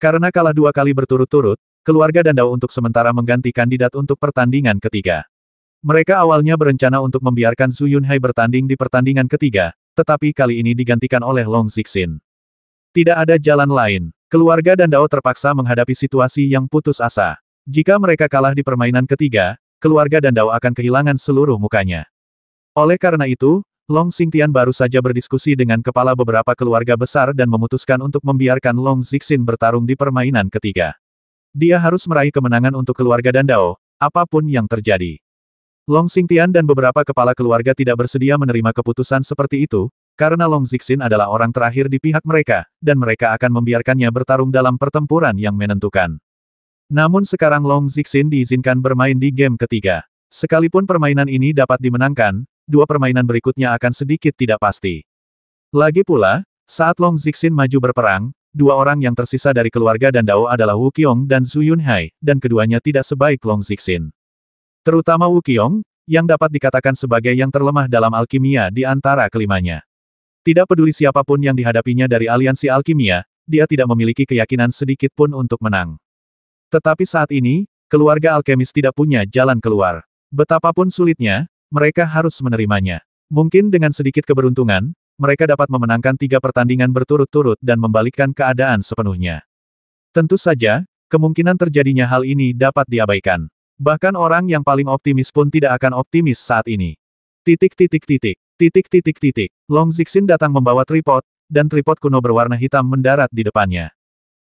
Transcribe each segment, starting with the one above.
Karena kalah 2 kali berturut-turut, keluarga Dandao untuk sementara mengganti kandidat untuk pertandingan ketiga. Mereka awalnya berencana untuk membiarkan Zhu Yunhai bertanding di pertandingan ketiga, tetapi kali ini digantikan oleh Long Zixin. Tidak ada jalan lain. Keluarga Dandao terpaksa menghadapi situasi yang putus asa. Jika mereka kalah di permainan ketiga, keluarga Dandao akan kehilangan seluruh mukanya. Oleh karena itu, Long Xingtian baru saja berdiskusi dengan kepala beberapa keluarga besar dan memutuskan untuk membiarkan Long Zixin bertarung di permainan ketiga. Dia harus meraih kemenangan untuk keluarga Dandao, apapun yang terjadi. Long Xingtian dan beberapa kepala keluarga tidak bersedia menerima keputusan seperti itu, karena Long Zixin adalah orang terakhir di pihak mereka, dan mereka akan membiarkannya bertarung dalam pertempuran yang menentukan. Namun sekarang Long Zixin diizinkan bermain di game ketiga. Sekalipun permainan ini dapat dimenangkan, 2 permainan berikutnya akan sedikit tidak pasti. Lagi pula, saat Long Zixin maju berperang, 2 orang yang tersisa dari keluarga Dandao adalah Wu Qiong dan Zhu Yunhai, dan keduanya tidak sebaik Long Zixin. Terutama Wu Qiong, yang dapat dikatakan sebagai yang terlemah dalam alkimia di antara kelimanya. Tidak peduli siapapun yang dihadapinya dari aliansi alkimia, dia tidak memiliki keyakinan sedikit pun untuk menang. Tetapi saat ini, keluarga alkemis tidak punya jalan keluar. Betapapun sulitnya, mereka harus menerimanya. Mungkin dengan sedikit keberuntungan, mereka dapat memenangkan 3 pertandingan berturut-turut dan membalikkan keadaan sepenuhnya. Tentu saja, kemungkinan terjadinya hal ini dapat diabaikan. Bahkan orang yang paling optimis pun tidak akan optimis saat ini. Long Zixin datang membawa tripod, dan tripod kuno berwarna hitam mendarat di depannya.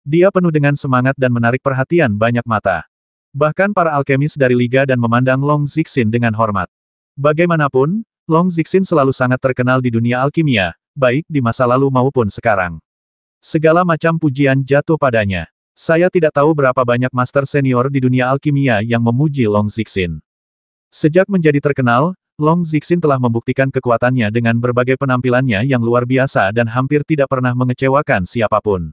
Dia penuh dengan semangat dan menarik perhatian banyak mata. Bahkan para alkemis dari Liga dan memandang Long Zixin dengan hormat. Bagaimanapun, Long Zixin selalu sangat terkenal di dunia alkimia, baik di masa lalu maupun sekarang. Segala macam pujian jatuh padanya. Saya tidak tahu berapa banyak master senior di dunia alkimia yang memuji Long Zixin. Sejak menjadi terkenal, Long Zixin telah membuktikan kekuatannya dengan berbagai penampilannya yang luar biasa dan hampir tidak pernah mengecewakan siapapun.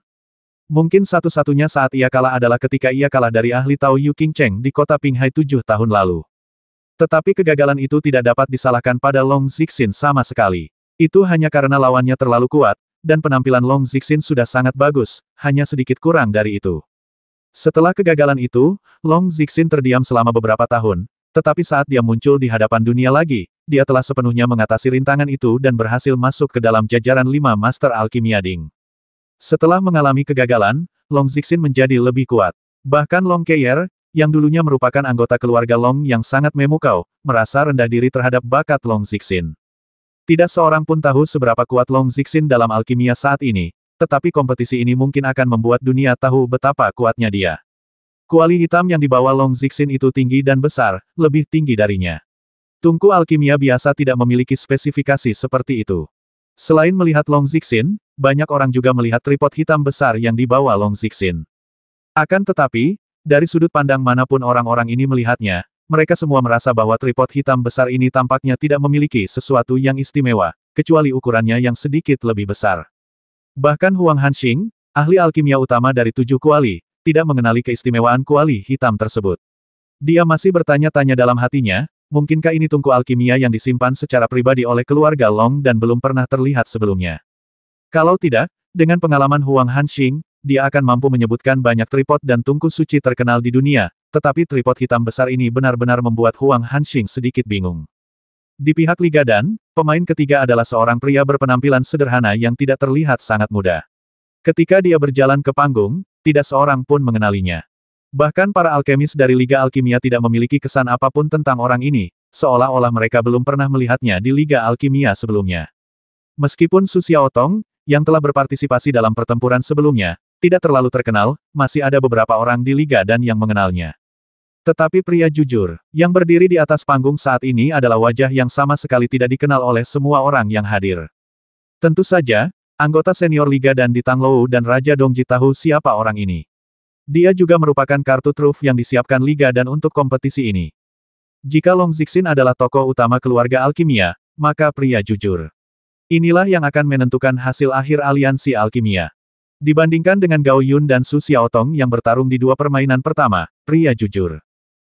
Mungkin satu-satunya saat ia kalah adalah ketika ia kalah dari ahli Tao Yu Qingcheng di kota Pinghai 7 tahun lalu. Tetapi kegagalan itu tidak dapat disalahkan pada Long Zixin sama sekali. Itu hanya karena lawannya terlalu kuat, dan penampilan Long Zixin sudah sangat bagus, hanya sedikit kurang dari itu. Setelah kegagalan itu, Long Zixin terdiam selama beberapa tahun, tetapi saat dia muncul di hadapan dunia lagi, dia telah sepenuhnya mengatasi rintangan itu dan berhasil masuk ke dalam jajaran 5 Master Alkimia Ding. Setelah mengalami kegagalan, Long Zixin menjadi lebih kuat. Bahkan Long Keier, yang dulunya merupakan anggota keluarga Long yang sangat memukau, merasa rendah diri terhadap bakat Long Zixin. Tidak seorang pun tahu seberapa kuat Long Zixin dalam alkimia saat ini, tetapi kompetisi ini mungkin akan membuat dunia tahu betapa kuatnya dia. Kuali hitam yang dibawa Long Zixin itu tinggi dan besar, lebih tinggi darinya. Tungku alkimia biasa tidak memiliki spesifikasi seperti itu. Selain melihat Long Zixin, banyak orang juga melihat tripod hitam besar yang dibawa Long Zixin. Akan tetapi, dari sudut pandang manapun orang-orang ini melihatnya, mereka semua merasa bahwa tripod hitam besar ini tampaknya tidak memiliki sesuatu yang istimewa, kecuali ukurannya yang sedikit lebih besar. Bahkan Huang Hanxing, ahli alkimia utama dari 7 kuali, tidak mengenali keistimewaan kuali hitam tersebut. Dia masih bertanya-tanya dalam hatinya, mungkinkah ini tungku alkimia yang disimpan secara pribadi oleh keluarga Long dan belum pernah terlihat sebelumnya. Kalau tidak, dengan pengalaman Huang Hanxing, dia akan mampu menyebutkan banyak tripod dan tungku suci terkenal di dunia, tetapi tripod hitam besar ini benar-benar membuat Huang Hanxing sedikit bingung. Di pihak Liga Dan, pemain ketiga adalah seorang pria berpenampilan sederhana yang tidak terlihat sangat muda. Ketika dia berjalan ke panggung, tidak seorang pun mengenalinya. Bahkan para alkemis dari Liga Alkimia tidak memiliki kesan apapun tentang orang ini, seolah-olah mereka belum pernah melihatnya di Liga Alkimia sebelumnya. Meskipun Su Xiaotong, yang telah berpartisipasi dalam pertempuran sebelumnya, tidak terlalu terkenal, masih ada beberapa orang di Liga Dan yang mengenalnya. Tetapi pria jujur, yang berdiri di atas panggung saat ini adalah wajah yang sama sekali tidak dikenal oleh semua orang yang hadir. Tentu saja, anggota senior Liga Dan di Tanglou dan Raja Dongji tahu siapa orang ini. Dia juga merupakan kartu truf yang disiapkan Liga Dan untuk kompetisi ini. Jika Long Zixin adalah tokoh utama keluarga alkimia, maka pria jujur. Inilah yang akan menentukan hasil akhir aliansi alkimia. Dibandingkan dengan Gao Yun dan Su Xiaotong yang bertarung di 2 permainan pertama, pria jujur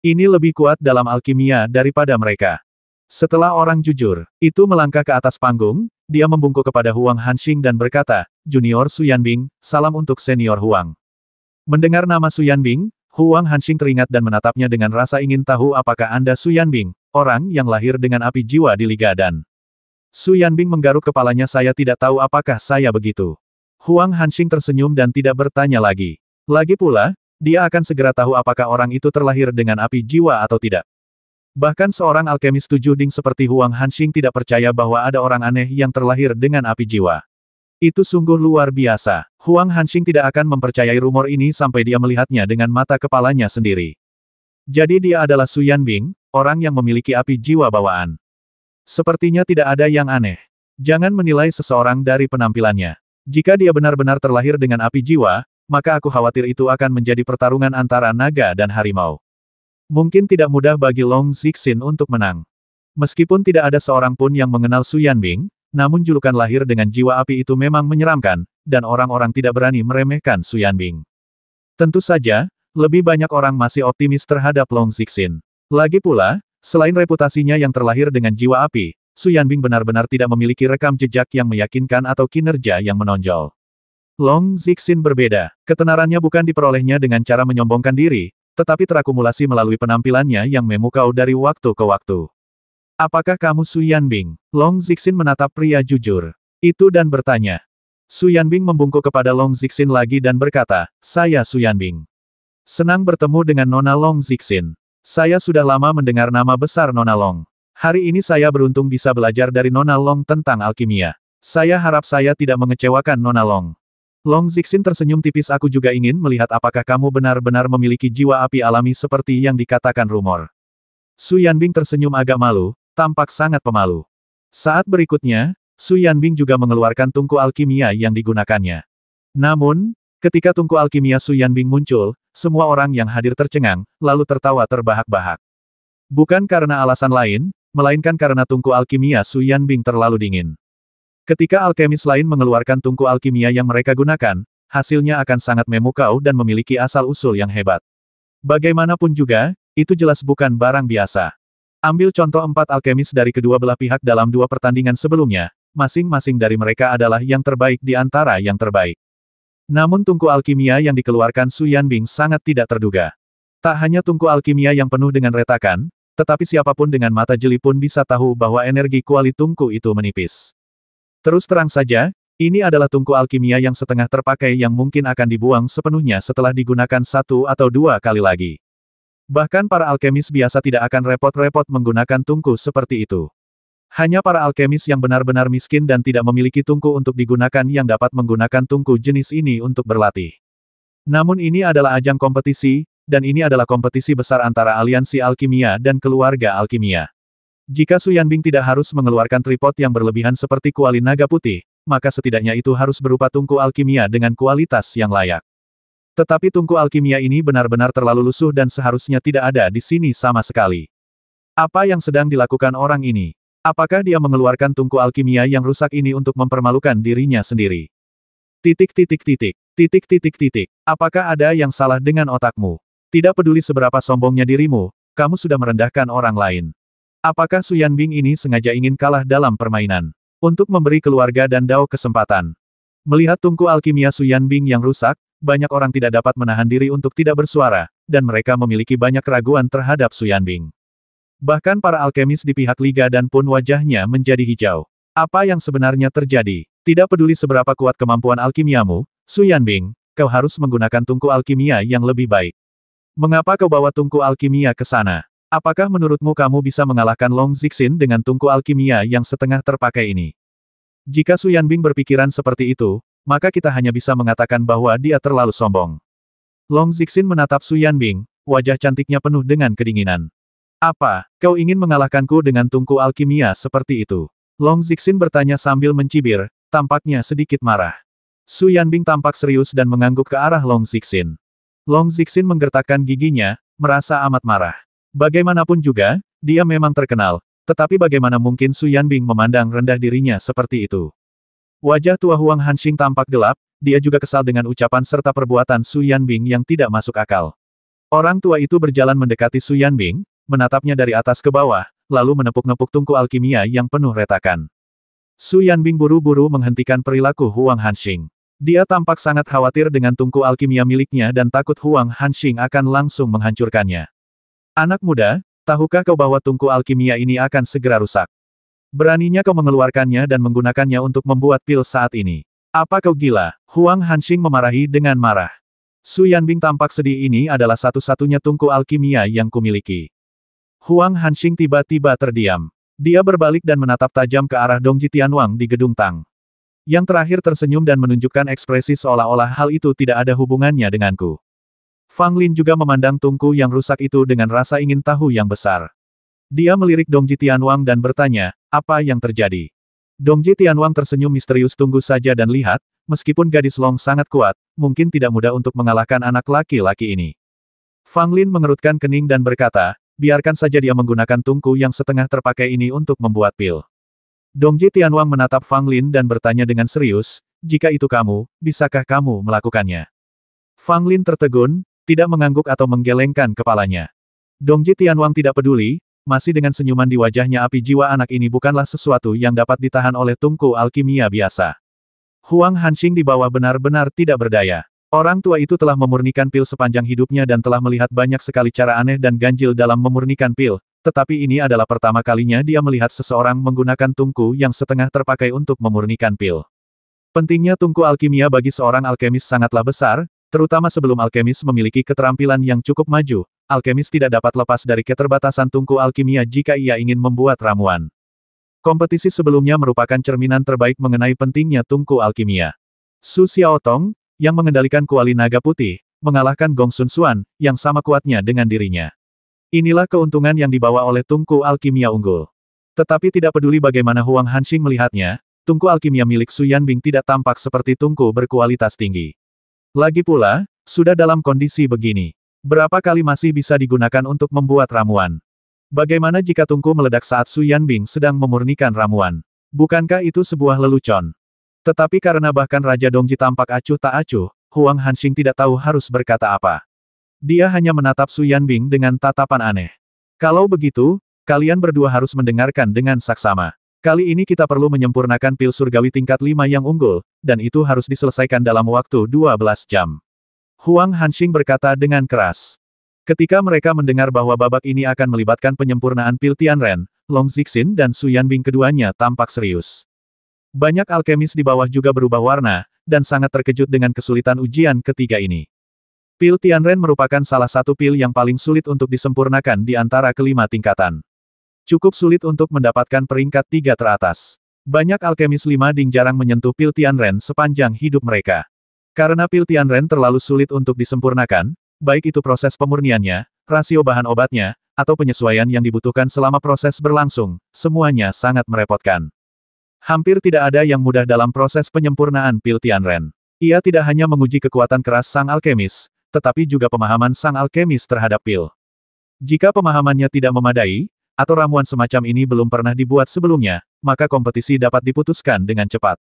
ini lebih kuat dalam alkimia daripada mereka. Setelah orang jujur itu melangkah ke atas panggung, dia membungkuk kepada Huang Hanxing dan berkata, "Junior Su Yanbing, salam untuk senior Huang." Mendengar nama Su Yanbing, Huang Hanxing teringat dan menatapnya dengan rasa ingin tahu apakah Anda Su Yanbing, orang yang lahir dengan api jiwa di Liga Dan. Su Yanbing menggaruk kepalanya. Saya tidak tahu apakah saya begitu. Huang Hanxing tersenyum dan tidak bertanya lagi. Lagi pula, dia akan segera tahu apakah orang itu terlahir dengan api jiwa atau tidak. Bahkan seorang alkemis 7 ding seperti Huang Hanxing tidak percaya bahwa ada orang aneh yang terlahir dengan api jiwa. Itu sungguh luar biasa. Huang Hanxing tidak akan mempercayai rumor ini sampai dia melihatnya dengan mata kepalanya sendiri. Jadi dia adalah Su Yanbing, orang yang memiliki api jiwa bawaan. Sepertinya tidak ada yang aneh. Jangan menilai seseorang dari penampilannya. Jika dia benar-benar terlahir dengan api jiwa, maka aku khawatir itu akan menjadi pertarungan antara naga dan harimau. Mungkin tidak mudah bagi Long Zixin untuk menang. Meskipun tidak ada seorang pun yang mengenal Su Yanbing, namun julukan lahir dengan jiwa api itu memang menyeramkan, dan orang-orang tidak berani meremehkan Su Yanbing. Tentu saja, lebih banyak orang masih optimis terhadap Long Zixin. Lagi pula, selain reputasinya yang terlahir dengan jiwa api, Su Yanbing benar-benar tidak memiliki rekam jejak yang meyakinkan atau kinerja yang menonjol. Long Zixin berbeda. Ketenarannya bukan diperolehnya dengan cara menyombongkan diri, tetapi terakumulasi melalui penampilannya yang memukau dari waktu ke waktu. Apakah kamu Su Yanbing? Long Zixin menatap pria jujur itu dan bertanya. Su Yanbing membungkuk kepada Long Zixin lagi dan berkata, saya Su Yanbing. Senang bertemu dengan Nona Long Zixin. Saya sudah lama mendengar nama besar Nona Long. Hari ini saya beruntung bisa belajar dari Nona Long tentang alkimia. Saya harap saya tidak mengecewakan Nona Long. Long Zixin tersenyum tipis. Aku juga ingin melihat apakah kamu benar-benar memiliki jiwa api alami seperti yang dikatakan rumor. Su Yanbing tersenyum agak malu. Tampak sangat pemalu. Saat berikutnya, Su Yanbing juga mengeluarkan tungku alkimia yang digunakannya. Namun, ketika tungku alkimia Su Yanbing muncul, semua orang yang hadir tercengang, lalu tertawa terbahak-bahak. Bukan karena alasan lain, melainkan karena tungku alkimia Su Yanbing terlalu dingin. Ketika alkemis lain mengeluarkan tungku alkimia yang mereka gunakan, hasilnya akan sangat memukau dan memiliki asal-usul yang hebat. Bagaimanapun juga, itu jelas bukan barang biasa. Ambil contoh 4 alkemis dari kedua belah pihak dalam 2 pertandingan sebelumnya, masing-masing dari mereka adalah yang terbaik di antara yang terbaik. Namun tungku alkimia yang dikeluarkan Su Yanbing sangat tidak terduga. Tak hanya tungku alkimia yang penuh dengan retakan, tetapi siapapun dengan mata jeli pun bisa tahu bahwa energi kuali tungku itu menipis. Terus terang saja, ini adalah tungku alkimia yang setengah terpakai yang mungkin akan dibuang sepenuhnya setelah digunakan 1 atau 2 kali lagi. Bahkan para alkemis biasa tidak akan repot-repot menggunakan tungku seperti itu. Hanya para alkemis yang benar-benar miskin dan tidak memiliki tungku untuk digunakan yang dapat menggunakan tungku jenis ini untuk berlatih. Namun ini adalah ajang kompetisi, dan ini adalah kompetisi besar antara aliansi alkimia dan keluarga alkimia. Jika Su Yanbing tidak harus mengeluarkan tripod yang berlebihan seperti kuali naga putih, maka setidaknya itu harus berupa tungku alkimia dengan kualitas yang layak. Tetapi tungku alkimia ini benar-benar terlalu lusuh dan seharusnya tidak ada di sini sama sekali. Apa yang sedang dilakukan orang ini? Apakah dia mengeluarkan tungku alkimia yang rusak ini untuk mempermalukan dirinya sendiri? Apakah ada yang salah dengan otakmu? Tidak peduli seberapa sombongnya dirimu, kamu sudah merendahkan orang lain. Apakah Su Yanbing ini sengaja ingin kalah dalam permainan? Untuk memberi keluarga dan Dao kesempatan. Melihat tungku alkimia Su Yanbing yang rusak, banyak orang tidak dapat menahan diri untuk tidak bersuara, dan mereka memiliki banyak keraguan terhadap Su Yanbing. Bahkan para alkemis di pihak Liga Dan pun wajahnya menjadi hijau. Apa yang sebenarnya terjadi? Tidak peduli seberapa kuat kemampuan alkimiamu, Su Yanbing, kau harus menggunakan tungku alkimia yang lebih baik. Mengapa kau bawa tungku alkimia ke sana? Apakah menurutmu kamu bisa mengalahkan Long Zixin dengan tungku alkimia yang setengah terpakai ini? Jika Su Yanbing berpikiran seperti itu, maka kita hanya bisa mengatakan bahwa dia terlalu sombong. Long Zixin menatap Su Yanbing, wajah cantiknya penuh dengan kedinginan. Apa, kau ingin mengalahkanku dengan tungku alkimia seperti itu? Long Zixin bertanya sambil mencibir, tampaknya sedikit marah. Su Yanbing tampak serius dan mengangguk ke arah Long Zixin. Long Zixin menggertakkan giginya, merasa amat marah. Bagaimanapun juga, dia memang terkenal, tetapi bagaimana mungkin Su Yanbing memandang rendah dirinya seperti itu? Wajah tua Huang Hanxing tampak gelap, dia juga kesal dengan ucapan serta perbuatan Su Yanbing yang tidak masuk akal. Orang tua itu berjalan mendekati Su Yanbing, menatapnya dari atas ke bawah, lalu menepuk-nepuk tungku alkimia yang penuh retakan. Su Yanbing buru-buru menghentikan perilaku Huang Hanxing. Dia tampak sangat khawatir dengan tungku alkimia miliknya dan takut Huang Hanxing akan langsung menghancurkannya. Anak muda, tahukah kau bahwa tungku alkimia ini akan segera rusak? Beraninya kau mengeluarkannya dan menggunakannya untuk membuat pil saat ini. Apa kau gila? Huang Hanxing memarahi dengan marah. Su Yanbing tampak sedih, ini adalah satu-satunya tungku alkimia yang kumiliki. Huang Hanxing tiba-tiba terdiam. Dia berbalik dan menatap tajam ke arah Dongji Tianwang di gedung Tang. Yang terakhir tersenyum dan menunjukkan ekspresi seolah-olah hal itu tidak ada hubungannya denganku. Fang Lin juga memandang tungku yang rusak itu dengan rasa ingin tahu yang besar. Dia melirik Dongji Tianwang dan bertanya, apa yang terjadi? Dongji Tianwang tersenyum misterius, tunggu saja dan lihat, meskipun gadis Long sangat kuat, mungkin tidak mudah untuk mengalahkan anak laki-laki ini. Fang Lin mengerutkan kening dan berkata, biarkan saja dia menggunakan tungku yang setengah terpakai ini untuk membuat pil. Dongji Tianwang menatap Fang Lin dan bertanya dengan serius, jika itu kamu, bisakah kamu melakukannya? Fang Lin tertegun, tidak mengangguk atau menggelengkan kepalanya. Dongji Tianwang tidak peduli, masih dengan senyuman di wajahnya, api jiwa anak ini bukanlah sesuatu yang dapat ditahan oleh tungku alkimia biasa. Huang Hanxing di bawah benar-benar tidak berdaya. Orang tua itu telah memurnikan pil sepanjang hidupnya dan telah melihat banyak sekali cara aneh dan ganjil dalam memurnikan pil. Tetapi ini adalah pertama kalinya dia melihat seseorang menggunakan tungku yang setengah terpakai untuk memurnikan pil. Pentingnya tungku alkimia bagi seorang alkemis sangatlah besar, terutama sebelum alkemis memiliki keterampilan yang cukup maju. Alkemis tidak dapat lepas dari keterbatasan tungku alkimia jika ia ingin membuat ramuan. Kompetisi sebelumnya merupakan cerminan terbaik mengenai pentingnya tungku alkimia. Su Xiaotong, yang mengendalikan kuali naga putih, mengalahkan Gong Sun Xuan, yang sama kuatnya dengan dirinya. Inilah keuntungan yang dibawa oleh tungku alkimia unggul. Tetapi tidak peduli bagaimana Huang Hanxing melihatnya, tungku alkimia milik Su Yanbing tidak tampak seperti tungku berkualitas tinggi. Lagi pula, sudah dalam kondisi begini, berapa kali masih bisa digunakan untuk membuat ramuan? Bagaimana jika tungku meledak saat Su Yanbing sedang memurnikan ramuan? Bukankah itu sebuah lelucon? Tetapi karena bahkan Raja Dongji tampak acuh tak acuh, Huang Hanxing tidak tahu harus berkata apa. Dia hanya menatap Su Yanbing dengan tatapan aneh. Kalau begitu, kalian berdua harus mendengarkan dengan saksama. Kali ini kita perlu menyempurnakan pil surgawi tingkat 5 yang unggul, dan itu harus diselesaikan dalam waktu 12 jam. Huang Hanxing berkata dengan keras. Ketika mereka mendengar bahwa babak ini akan melibatkan penyempurnaan pil Tianren, Long Zixin dan Su Yanbing keduanya tampak serius. Banyak alkemis di bawah juga berubah warna, dan sangat terkejut dengan kesulitan ujian ketiga ini. Pil Tianren merupakan salah satu pil yang paling sulit untuk disempurnakan di antara kelima tingkatan. Cukup sulit untuk mendapatkan peringkat 3 teratas. Banyak alkemis 5 ding jarang menyentuh pil Tianren sepanjang hidup mereka. Karena pil Tianren terlalu sulit untuk disempurnakan, baik itu proses pemurniannya, rasio bahan obatnya, atau penyesuaian yang dibutuhkan selama proses berlangsung, semuanya sangat merepotkan. Hampir tidak ada yang mudah dalam proses penyempurnaan pil Tianren. Ia tidak hanya menguji kekuatan keras sang alkemis, tetapi juga pemahaman sang alkemis terhadap pil. Jika pemahamannya tidak memadai, atau ramuan semacam ini belum pernah dibuat sebelumnya, maka kompetisi dapat diputuskan dengan cepat.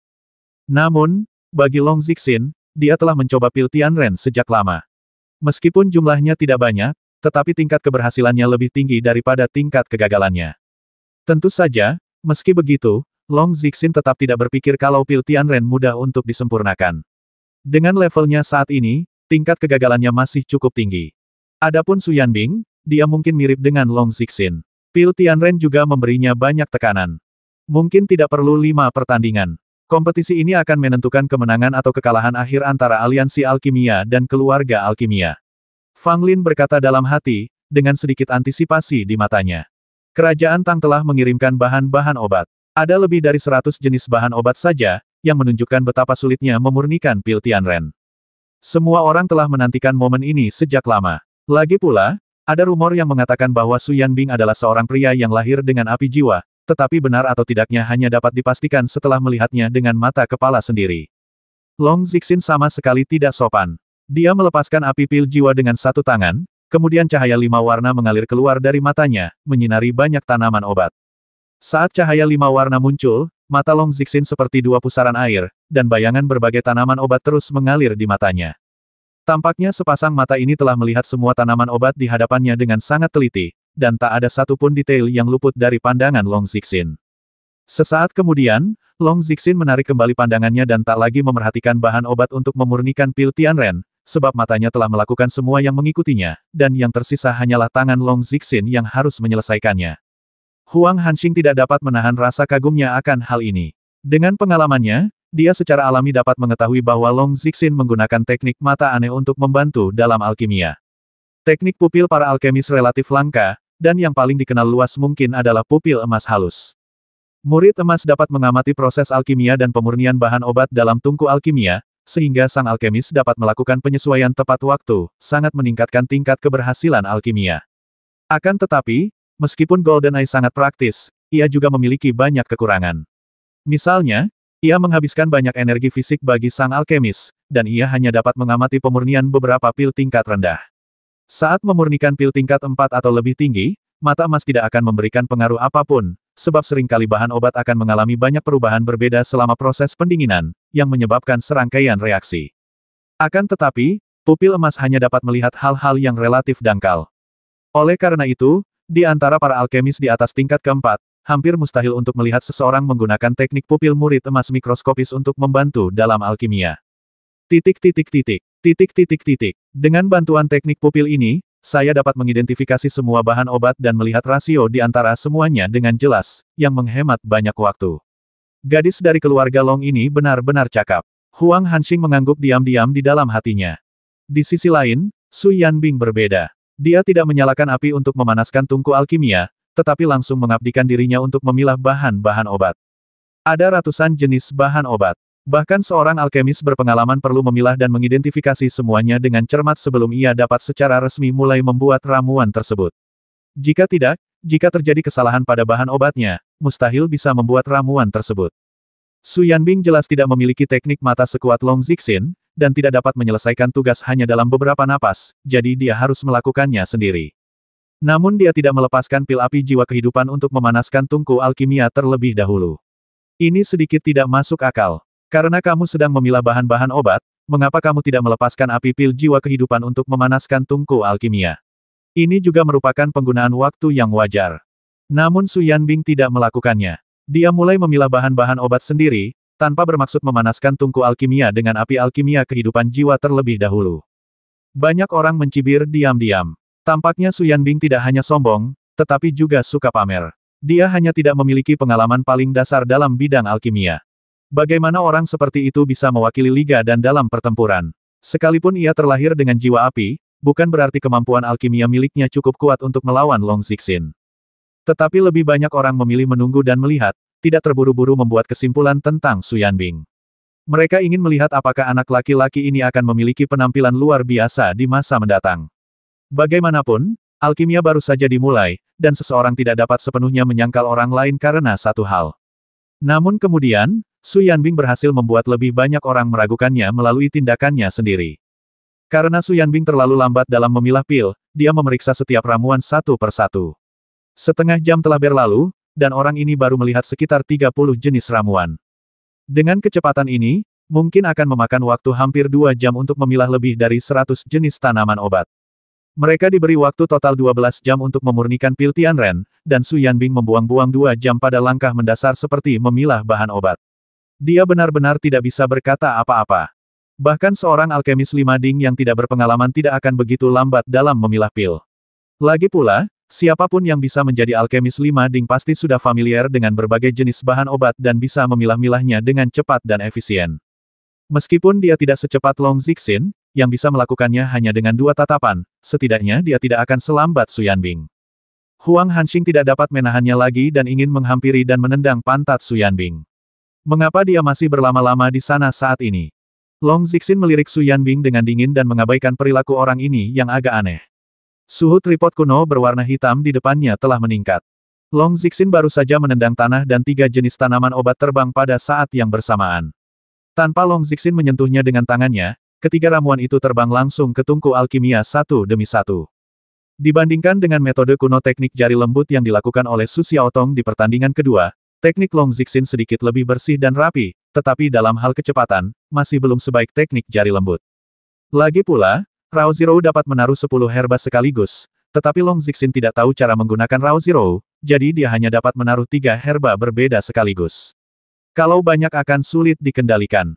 Namun, bagi Long Zixin, dia telah mencoba pil Tianren sejak lama. Meskipun jumlahnya tidak banyak, tetapi tingkat keberhasilannya lebih tinggi daripada tingkat kegagalannya. Tentu saja, meski begitu, Long Zixin tetap tidak berpikir kalau pil Tianren mudah untuk disempurnakan. Dengan levelnya saat ini, tingkat kegagalannya masih cukup tinggi. Adapun Su Yanbing, dia mungkin mirip dengan Long Zixin. Pil Tianren juga memberinya banyak tekanan. Mungkin tidak perlu 5 pertandingan. Kompetisi ini akan menentukan kemenangan atau kekalahan akhir antara aliansi alkimia dan keluarga alkimia. Fang Lin berkata dalam hati, dengan sedikit antisipasi di matanya. Kerajaan Tang telah mengirimkan bahan-bahan obat. Ada lebih dari 100 jenis bahan obat saja, yang menunjukkan betapa sulitnya memurnikan pil Tianren. Semua orang telah menantikan momen ini sejak lama. Lagi pula, ada rumor yang mengatakan bahwa Su Yanbing adalah seorang pria yang lahir dengan api jiwa, tetapi benar atau tidaknya hanya dapat dipastikan setelah melihatnya dengan mata kepala sendiri. Long Zixin sama sekali tidak sopan. Dia melepaskan api pil jiwa dengan satu tangan, kemudian cahaya 5 warna mengalir keluar dari matanya, menyinari banyak tanaman obat. Saat cahaya 5 warna muncul, mata Long Zixin seperti 2 pusaran air, dan bayangan berbagai tanaman obat terus mengalir di matanya. Tampaknya sepasang mata ini telah melihat semua tanaman obat di hadapannya dengan sangat teliti, dan tak ada satupun detail yang luput dari pandangan Long Zixin. Sesaat kemudian, Long Zixin menarik kembali pandangannya dan tak lagi memerhatikan bahan obat untuk memurnikan pil Tianren, sebab matanya telah melakukan semua yang mengikutinya, dan yang tersisa hanyalah tangan Long Zixin yang harus menyelesaikannya. Huang Hanxing tidak dapat menahan rasa kagumnya akan hal ini. Dengan pengalamannya, dia secara alami dapat mengetahui bahwa Long Zixin menggunakan teknik mata aneh untuk membantu dalam alkimia. Teknik pupil para alkemis relatif langka, dan yang paling dikenal luas mungkin adalah pupil emas halus. Murid emas dapat mengamati proses alkimia dan pemurnian bahan obat dalam tungku alkimia, sehingga sang alkemis dapat melakukan penyesuaian tepat waktu, sangat meningkatkan tingkat keberhasilan alkimia. Akan tetapi, meskipun Golden Eye sangat praktis, ia juga memiliki banyak kekurangan. Misalnya, ia menghabiskan banyak energi fisik bagi sang alkemis, dan ia hanya dapat mengamati pemurnian beberapa pil tingkat rendah. Saat memurnikan pil tingkat 4 atau lebih tinggi, mata emas tidak akan memberikan pengaruh apapun, sebab seringkali bahan obat akan mengalami banyak perubahan berbeda selama proses pendinginan, yang menyebabkan serangkaian reaksi. Akan tetapi, pupil emas hanya dapat melihat hal-hal yang relatif dangkal. Oleh karena itu, di antara para alkemis di atas tingkat keempat, hampir mustahil untuk melihat seseorang menggunakan teknik pupil murid emas mikroskopis untuk membantu dalam alkimia. Dengan bantuan teknik pupil ini, saya dapat mengidentifikasi semua bahan obat dan melihat rasio di antara semuanya dengan jelas, yang menghemat banyak waktu. Gadis dari keluarga Long ini benar-benar cakap. Huang Hanxing mengangguk diam-diam di dalam hatinya. Di sisi lain, Su Yanbing berbeda. Dia tidak menyalakan api untuk memanaskan tungku alkimia, tetapi langsung mengabdikan dirinya untuk memilah bahan-bahan obat. Ada ratusan jenis bahan obat. Bahkan seorang alkemis berpengalaman perlu memilah dan mengidentifikasi semuanya dengan cermat sebelum ia dapat secara resmi mulai membuat ramuan tersebut. Jika tidak, jika terjadi kesalahan pada bahan obatnya, mustahil bisa membuat ramuan tersebut. Su Yanbing jelas tidak memiliki teknik mata sekuat Long Zixin, dan tidak dapat menyelesaikan tugas hanya dalam beberapa napas, jadi dia harus melakukannya sendiri. Namun dia tidak melepaskan pil api jiwa kehidupan untuk memanaskan tungku alkimia terlebih dahulu. Ini sedikit tidak masuk akal. Karena kamu sedang memilah bahan-bahan obat, mengapa kamu tidak melepaskan api pil jiwa kehidupan untuk memanaskan tungku alkimia? Ini juga merupakan penggunaan waktu yang wajar. Namun Su Yanbing tidak melakukannya. Dia mulai memilah bahan-bahan obat sendiri, tanpa bermaksud memanaskan tungku alkimia dengan api alkimia kehidupan jiwa terlebih dahulu. Banyak orang mencibir diam-diam. Tampaknya Su Yanbing tidak hanya sombong, tetapi juga suka pamer. Dia hanya tidak memiliki pengalaman paling dasar dalam bidang alkimia. Bagaimana orang seperti itu bisa mewakili liga dan dalam pertempuran? Sekalipun ia terlahir dengan jiwa api, bukan berarti kemampuan alkimia miliknya cukup kuat untuk melawan Long Zixin. Tetapi lebih banyak orang memilih menunggu dan melihat, tidak terburu-buru membuat kesimpulan tentang Su Yanbing. Mereka ingin melihat apakah anak laki-laki ini akan memiliki penampilan luar biasa di masa mendatang. Bagaimanapun, alkimia baru saja dimulai, dan seseorang tidak dapat sepenuhnya menyangkal orang lain karena satu hal. Namun kemudian, Su Yanbing berhasil membuat lebih banyak orang meragukannya melalui tindakannya sendiri. Karena Su Yanbing terlalu lambat dalam memilah pil, dia memeriksa setiap ramuan satu persatu. Setengah jam telah berlalu, dan orang ini baru melihat sekitar 30 jenis ramuan. Dengan kecepatan ini, mungkin akan memakan waktu hampir 2 jam untuk memilah lebih dari 100 jenis tanaman obat. Mereka diberi waktu total 12 jam untuk memurnikan pil Tianren, dan Su Yanbing membuang-buang 2 jam pada langkah mendasar seperti memilah bahan obat. Dia benar-benar tidak bisa berkata apa-apa. Bahkan seorang alkemis Lima Ding yang tidak berpengalaman tidak akan begitu lambat dalam memilah pil. Lagi pula, siapapun yang bisa menjadi alkemis Lima Ding pasti sudah familiar dengan berbagai jenis bahan obat dan bisa memilah-milahnya dengan cepat dan efisien. Meskipun dia tidak secepat Long Zixin, yang bisa melakukannya hanya dengan 2 tatapan, setidaknya dia tidak akan selambat Su Yanbing. Huang Hanxing tidak dapat menahannya lagi dan ingin menghampiri dan menendang pantat Su Yanbing. Mengapa dia masih berlama-lama di sana saat ini? Long Zixin melirik Su Yanbing dengan dingin dan mengabaikan perilaku orang ini yang agak aneh. Suhu tripod kuno berwarna hitam di depannya telah meningkat. Long Zixin baru saja menendang tanah dan 3 jenis tanaman obat terbang pada saat yang bersamaan. Tanpa Long Zixin menyentuhnya dengan tangannya, ketiga ramuan itu terbang langsung ke tungku alkimia satu demi satu. Dibandingkan dengan metode kuno teknik jari lembut yang dilakukan oleh Su Xiaotong di pertandingan kedua, teknik Long Zixin sedikit lebih bersih dan rapi, tetapi dalam hal kecepatan, masih belum sebaik teknik jari lembut. Lagi pula, Rao Zero dapat menaruh 10 herba sekaligus, tetapi Long Zixin tidak tahu cara menggunakan Rao Zero, jadi dia hanya dapat menaruh 3 herba berbeda sekaligus. Kalau banyak akan sulit dikendalikan.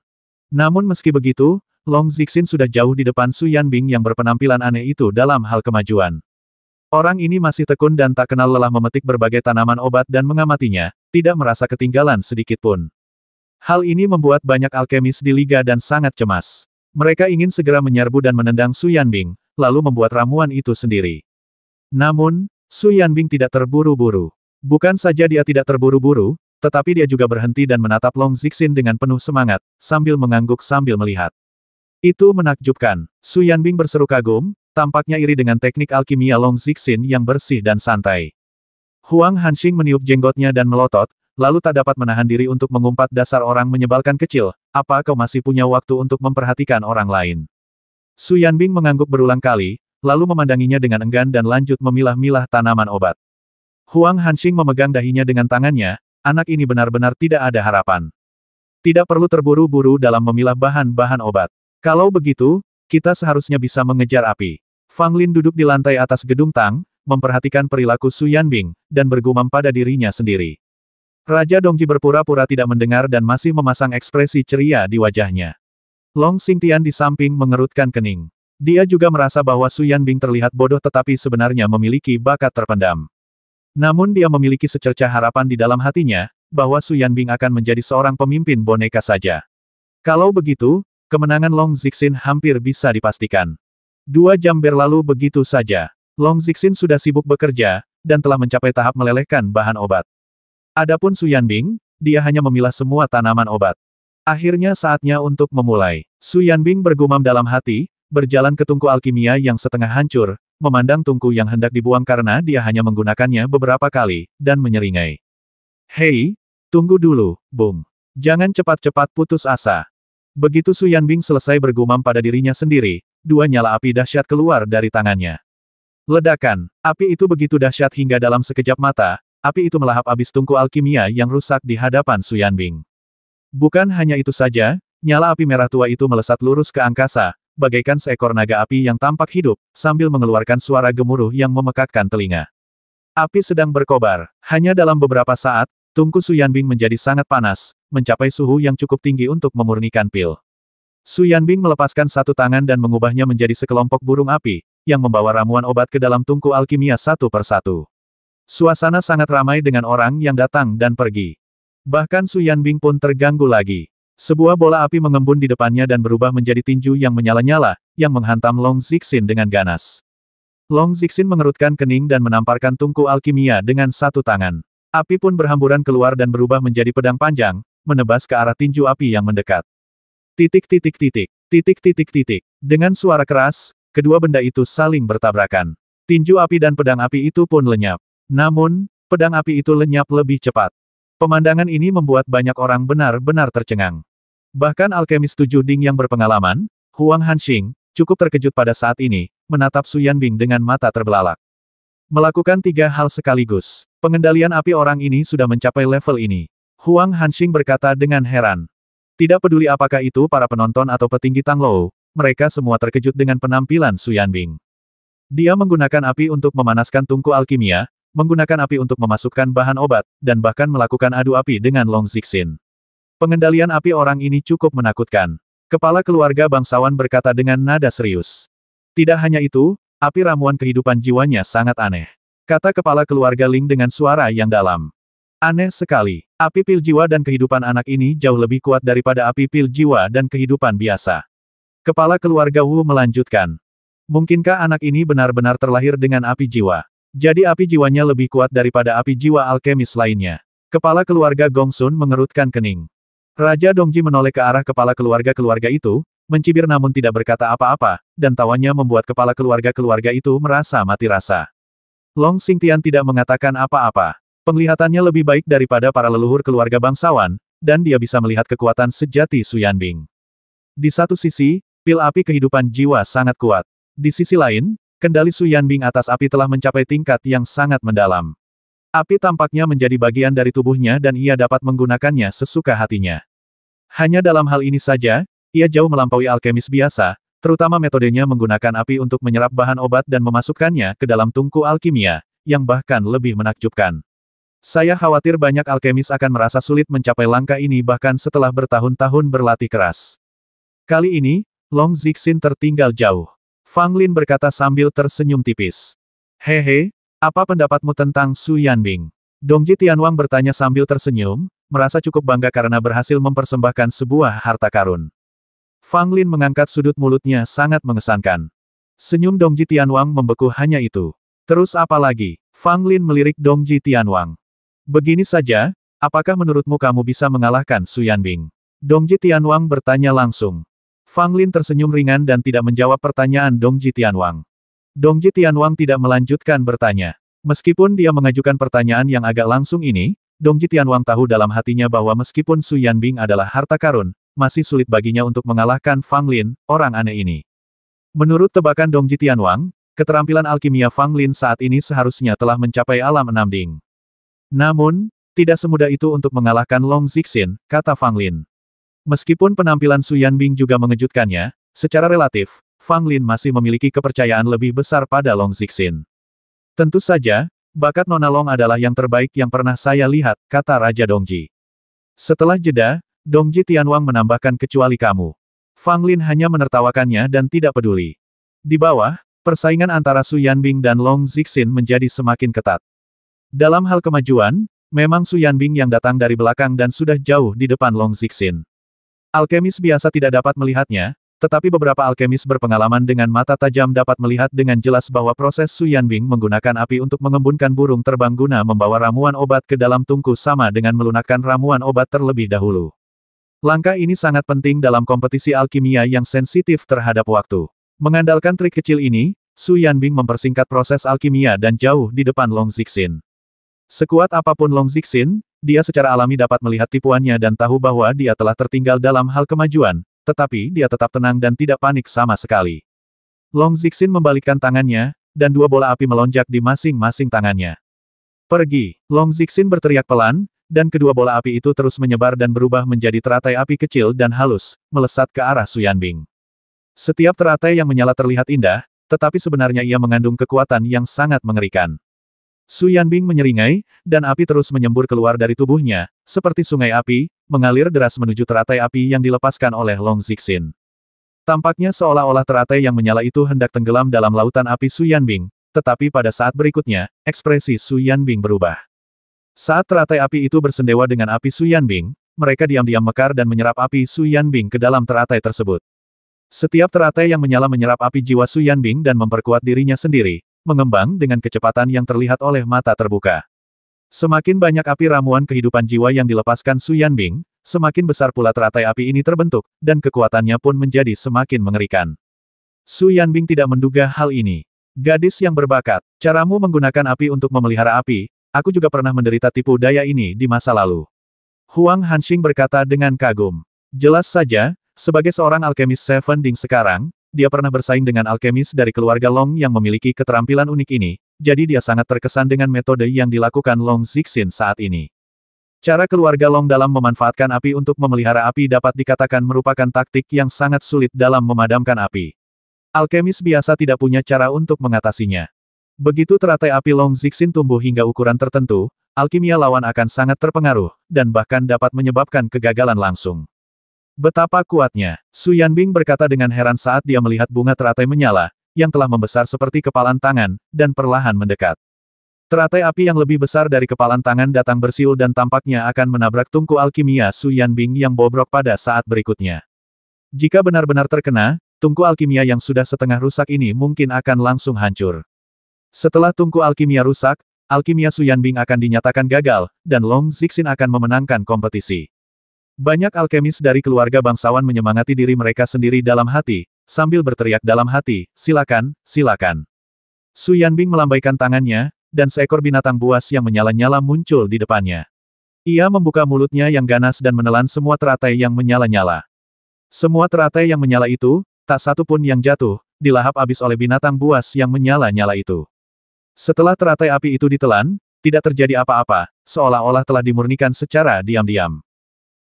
Namun meski begitu, Long Zixin sudah jauh di depan Su Yanbing yang berpenampilan aneh itu dalam hal kemajuan. Orang ini masih tekun dan tak kenal lelah memetik berbagai tanaman obat dan mengamatinya, tidak merasa ketinggalan sedikit pun. Hal ini membuat banyak alkemis di liga dan sangat cemas. Mereka ingin segera menyerbu dan menendang Su Yanbing, lalu membuat ramuan itu sendiri. Namun, Su Yanbing tidak terburu-buru. Bukan saja dia tidak terburu-buru, tetapi dia juga berhenti dan menatap Long Zixin dengan penuh semangat, sambil mengangguk sambil melihat. Itu menakjubkan. Su Yanbing berseru kagum, tampaknya iri dengan teknik alkimia Long Zixin yang bersih dan santai. Huang Hanxing meniup jenggotnya dan melotot, lalu tak dapat menahan diri untuk mengumpat dasar orang menyebalkan kecil, apa kau masih punya waktu untuk memperhatikan orang lain? Su Yanbing mengangguk berulang kali, lalu memandanginya dengan enggan dan lanjut memilah-milah tanaman obat. Huang Hanxing memegang dahinya dengan tangannya, anak ini benar-benar tidak ada harapan. Tidak perlu terburu-buru dalam memilah bahan-bahan obat. Kalau begitu, kita seharusnya bisa mengejar api. Fang Lin duduk di lantai atas gedung Tang, memperhatikan perilaku Su Yanbing, dan bergumam pada dirinya sendiri. Raja Dongji berpura-pura tidak mendengar dan masih memasang ekspresi ceria di wajahnya. Long Xingtian di samping mengerutkan kening. Dia juga merasa bahwa Su Yanbing terlihat bodoh tetapi sebenarnya memiliki bakat terpendam. Namun dia memiliki secercah harapan di dalam hatinya, bahwa Su Yanbing akan menjadi seorang pemimpin boneka saja. Kalau begitu, kemenangan Long Zixin hampir bisa dipastikan. 2 jam berlalu begitu saja. Long Zixin sudah sibuk bekerja, dan telah mencapai tahap melelehkan bahan obat. Adapun Su Yanbing, dia hanya memilah semua tanaman obat. Akhirnya saatnya untuk memulai. Su Yanbing bergumam dalam hati, berjalan ke tungku alkimia yang setengah hancur, memandang tungku yang hendak dibuang karena dia hanya menggunakannya beberapa kali, dan menyeringai. Hei, tunggu dulu, Bung. Jangan cepat-cepat putus asa. Begitu Su Yanbing selesai bergumam pada dirinya sendiri, 2 nyala api dahsyat keluar dari tangannya. Ledakan, api itu begitu dahsyat hingga dalam sekejap mata, api itu melahap habis tungku alkimia yang rusak di hadapan Su Yanbing. Bukan hanya itu saja, nyala api merah tua itu melesat lurus ke angkasa, bagaikan seekor naga api yang tampak hidup, sambil mengeluarkan suara gemuruh yang memekakkan telinga. Api sedang berkobar. Hanya dalam beberapa saat, tungku Su Yanbing menjadi sangat panas, mencapai suhu yang cukup tinggi untuk memurnikan pil. Su Yanbing melepaskan satu tangan dan mengubahnya menjadi sekelompok burung api, yang membawa ramuan obat ke dalam tungku alkimia satu persatu. Suasana sangat ramai dengan orang yang datang dan pergi. Bahkan Su Yanbing pun terganggu lagi. Sebuah bola api mengembun di depannya dan berubah menjadi tinju yang menyala-nyala, yang menghantam Long Zixin dengan ganas. Long Zixin mengerutkan kening dan menamparkan tungku alkimia dengan satu tangan. Api pun berhamburan keluar dan berubah menjadi pedang panjang, menebas ke arah tinju api yang mendekat. Titik titik titik, titik titik titik. Dengan suara keras, kedua benda itu saling bertabrakan. Tinju api dan pedang api itu pun lenyap. Namun, pedang api itu lenyap lebih cepat. Pemandangan ini membuat banyak orang benar-benar tercengang. Bahkan alkemis 7 Ding yang berpengalaman, Huang Hanxing, cukup terkejut pada saat ini, menatap Su Yanbing dengan mata terbelalak. Melakukan 3 hal sekaligus. Pengendalian api orang ini sudah mencapai level ini. Huang Hanxing berkata dengan heran. Tidak peduli apakah itu para penonton atau petinggi Tanglou, mereka semua terkejut dengan penampilan Su Yanbing. Dia menggunakan api untuk memanaskan tungku alkimia, menggunakan api untuk memasukkan bahan obat, dan bahkan melakukan adu api dengan Long Zixin. Pengendalian api orang ini cukup menakutkan. Kepala keluarga bangsawan berkata dengan nada serius. Tidak hanya itu, api ramuan kehidupan jiwanya sangat aneh. Kata kepala keluarga Ling dengan suara yang dalam. Aneh sekali. Api pil jiwa dan kehidupan anak ini jauh lebih kuat daripada api pil jiwa dan kehidupan biasa. Kepala keluarga Wu melanjutkan. Mungkinkah anak ini benar-benar terlahir dengan api jiwa? Jadi api jiwanya lebih kuat daripada api jiwa alkemis lainnya. Kepala keluarga Gongsun mengerutkan kening. Raja Dongji menoleh ke arah kepala keluarga itu, mencibir namun tidak berkata apa-apa, dan tawanya membuat kepala keluarga itu merasa mati rasa. Long Xingtian tidak mengatakan apa-apa. Penglihatannya lebih baik daripada para leluhur keluarga bangsawan, dan dia bisa melihat kekuatan sejati Su Yanbing. Di satu sisi, pil api kehidupan jiwa sangat kuat. Di sisi lain, kendali Su Yanbing atas api telah mencapai tingkat yang sangat mendalam. Api tampaknya menjadi bagian dari tubuhnya dan ia dapat menggunakannya sesuka hatinya. Hanya dalam hal ini saja, ia jauh melampaui alkemis biasa, terutama metodenya menggunakan api untuk menyerap bahan obat dan memasukkannya ke dalam tungku alkimia, yang bahkan lebih menakjubkan. Saya khawatir banyak alkemis akan merasa sulit mencapai langkah ini bahkan setelah bertahun-tahun berlatih keras. Kali ini, Long Zixin tertinggal jauh. Fang Lin berkata sambil tersenyum tipis. Hehe, apa pendapatmu tentang Su Yanbing? Dongji Tianwang bertanya sambil tersenyum, merasa cukup bangga karena berhasil mempersembahkan sebuah harta karun. Fang Lin mengangkat sudut mulutnya sangat mengesankan. Senyum Dongji Tianwang membeku hanya itu. Terus apa lagi? Fang Lin melirik Dongji Tianwang. Begini saja, apakah menurutmu kamu bisa mengalahkan Su Yanbing? Dongji Tianwang bertanya langsung. Fang Lin tersenyum ringan dan tidak menjawab pertanyaan Dongji Tianwang. Dongji Tianwang tidak melanjutkan bertanya. Meskipun dia mengajukan pertanyaan yang agak langsung ini, Dongji Tianwang tahu dalam hatinya bahwa meskipun Su Yanbing adalah harta karun, masih sulit baginya untuk mengalahkan Fang Lin, orang aneh ini. Menurut tebakan Dongji Tianwang, keterampilan alkimia Fang Lin saat ini seharusnya telah mencapai alam 6 ding. Namun, tidak semudah itu untuk mengalahkan Long Zixin, kata Fang Lin. Meskipun penampilan Su Yanbing juga mengejutkannya, secara relatif, Fang Lin masih memiliki kepercayaan lebih besar pada Long Zixin. Tentu saja, bakat Nona Long adalah yang terbaik yang pernah saya lihat, kata Raja Dongji. Setelah jeda, Dongji Tianwang menambahkan kecuali kamu. Fang Lin hanya menertawakannya dan tidak peduli. Di bawah, persaingan antara Su Yanbing dan Long Zixin menjadi semakin ketat. Dalam hal kemajuan, memang Su Yanbing yang datang dari belakang dan sudah jauh di depan Long Zixin. Alkemis biasa tidak dapat melihatnya, tetapi beberapa alkemis berpengalaman dengan mata tajam dapat melihat dengan jelas bahwa proses Su Yanbing menggunakan api untuk mengembunkan burung terbang guna membawa ramuan obat ke dalam tungku sama dengan melunakkan ramuan obat terlebih dahulu. Langkah ini sangat penting dalam kompetisi alkimia yang sensitif terhadap waktu. Mengandalkan trik kecil ini, Su Yanbing mempersingkat proses alkimia dan jauh di depan Long Zixin. Sekuat apapun Long Zixin, dia secara alami dapat melihat tipuannya dan tahu bahwa dia telah tertinggal dalam hal kemajuan, tetapi dia tetap tenang dan tidak panik sama sekali. Long Zixin membalikkan tangannya, dan dua bola api melonjak di masing-masing tangannya. Pergi! Long Zixin berteriak pelan, dan kedua bola api itu terus menyebar dan berubah menjadi teratai api kecil dan halus, melesat ke arah Su Yanbing. Setiap teratai yang menyala terlihat indah, tetapi sebenarnya ia mengandung kekuatan yang sangat mengerikan. Su Yanbing menyeringai, dan api terus menyembur keluar dari tubuhnya, seperti sungai api, mengalir deras menuju teratai api yang dilepaskan oleh Long Zixin. Tampaknya seolah-olah teratai yang menyala itu hendak tenggelam dalam lautan api Su Yanbing, tetapi pada saat berikutnya, ekspresi Su Yanbing berubah. Saat teratai api itu bersendewa dengan api Su Yanbing, mereka diam-diam mekar dan menyerap api Su Yanbing ke dalam teratai tersebut. Setiap teratai yang menyala menyerap api jiwa Su Yanbing dan memperkuat dirinya sendiri, mengembang dengan kecepatan yang terlihat oleh mata terbuka. Semakin banyak api ramuan kehidupan jiwa yang dilepaskan Su Yanbing, semakin besar pula teratai api ini terbentuk, dan kekuatannya pun menjadi semakin mengerikan. Su Yanbing tidak menduga hal ini. Gadis yang berbakat, caramu menggunakan api untuk memelihara api, aku juga pernah menderita tipu daya ini di masa lalu. Huang Hanxing berkata dengan kagum. Jelas saja, sebagai seorang alkemis Seven Ding sekarang, dia pernah bersaing dengan alkemis dari keluarga Long yang memiliki keterampilan unik ini, jadi dia sangat terkesan dengan metode yang dilakukan Long Zixin saat ini. Cara keluarga Long dalam memanfaatkan api untuk memelihara api dapat dikatakan merupakan taktik yang sangat sulit dalam memadamkan api. Alkemis biasa tidak punya cara untuk mengatasinya. Begitu teratai api Long Zixin tumbuh hingga ukuran tertentu, alkimia lawan akan sangat terpengaruh, dan bahkan dapat menyebabkan kegagalan langsung. Betapa kuatnya, Su Yanbing berkata dengan heran saat dia melihat bunga teratai menyala, yang telah membesar seperti kepalan tangan, dan perlahan mendekat. Teratai api yang lebih besar dari kepalan tangan datang bersiul dan tampaknya akan menabrak tungku alkimia Su Yanbing yang bobrok pada saat berikutnya. Jika benar-benar terkena, tungku alkimia yang sudah setengah rusak ini mungkin akan langsung hancur. Setelah tungku alkimia rusak, alkimia Su Yanbing akan dinyatakan gagal, dan Long Zixin akan memenangkan kompetisi. Banyak alkemis dari keluarga bangsawan menyemangati diri mereka sendiri dalam hati, sambil berteriak dalam hati, silakan, silakan. Su Yanbing melambaikan tangannya, dan seekor binatang buas yang menyala-nyala muncul di depannya. Ia membuka mulutnya yang ganas dan menelan semua teratai yang menyala-nyala. Semua teratai yang menyala itu, tak satu pun yang jatuh, dilahap habis oleh binatang buas yang menyala-nyala itu. Setelah teratai api itu ditelan, tidak terjadi apa-apa, seolah-olah telah dimurnikan secara diam-diam.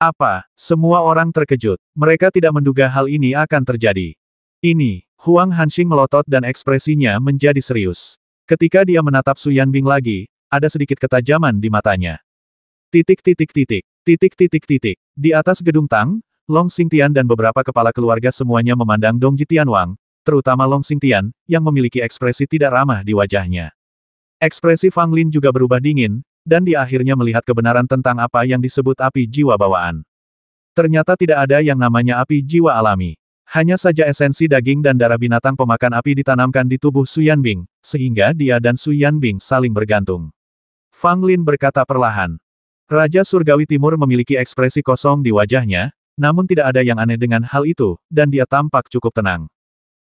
Apa? Semua orang terkejut. Mereka tidak menduga hal ini akan terjadi. Ini, Huang Hanxing melotot dan ekspresinya menjadi serius. Ketika dia menatap Su Yanbing lagi, ada sedikit ketajaman di matanya. Titik titik titik, titik titik titik. Di atas gedung Tang, Long Xingtian dan beberapa kepala keluarga semuanya memandang Dongji Tianwang, terutama Long Xingtian, yang memiliki ekspresi tidak ramah di wajahnya. Ekspresi Fang Lin juga berubah dingin, dan dia akhirnya melihat kebenaran tentang apa yang disebut api jiwa bawaan. Ternyata tidak ada yang namanya api jiwa alami. Hanya saja esensi daging dan darah binatang pemakan api ditanamkan di tubuh Su Yanbing, sehingga dia dan Su Yanbing saling bergantung. Fang Lin berkata perlahan. Raja Surgawi Timur memiliki ekspresi kosong di wajahnya, namun tidak ada yang aneh dengan hal itu, dan dia tampak cukup tenang.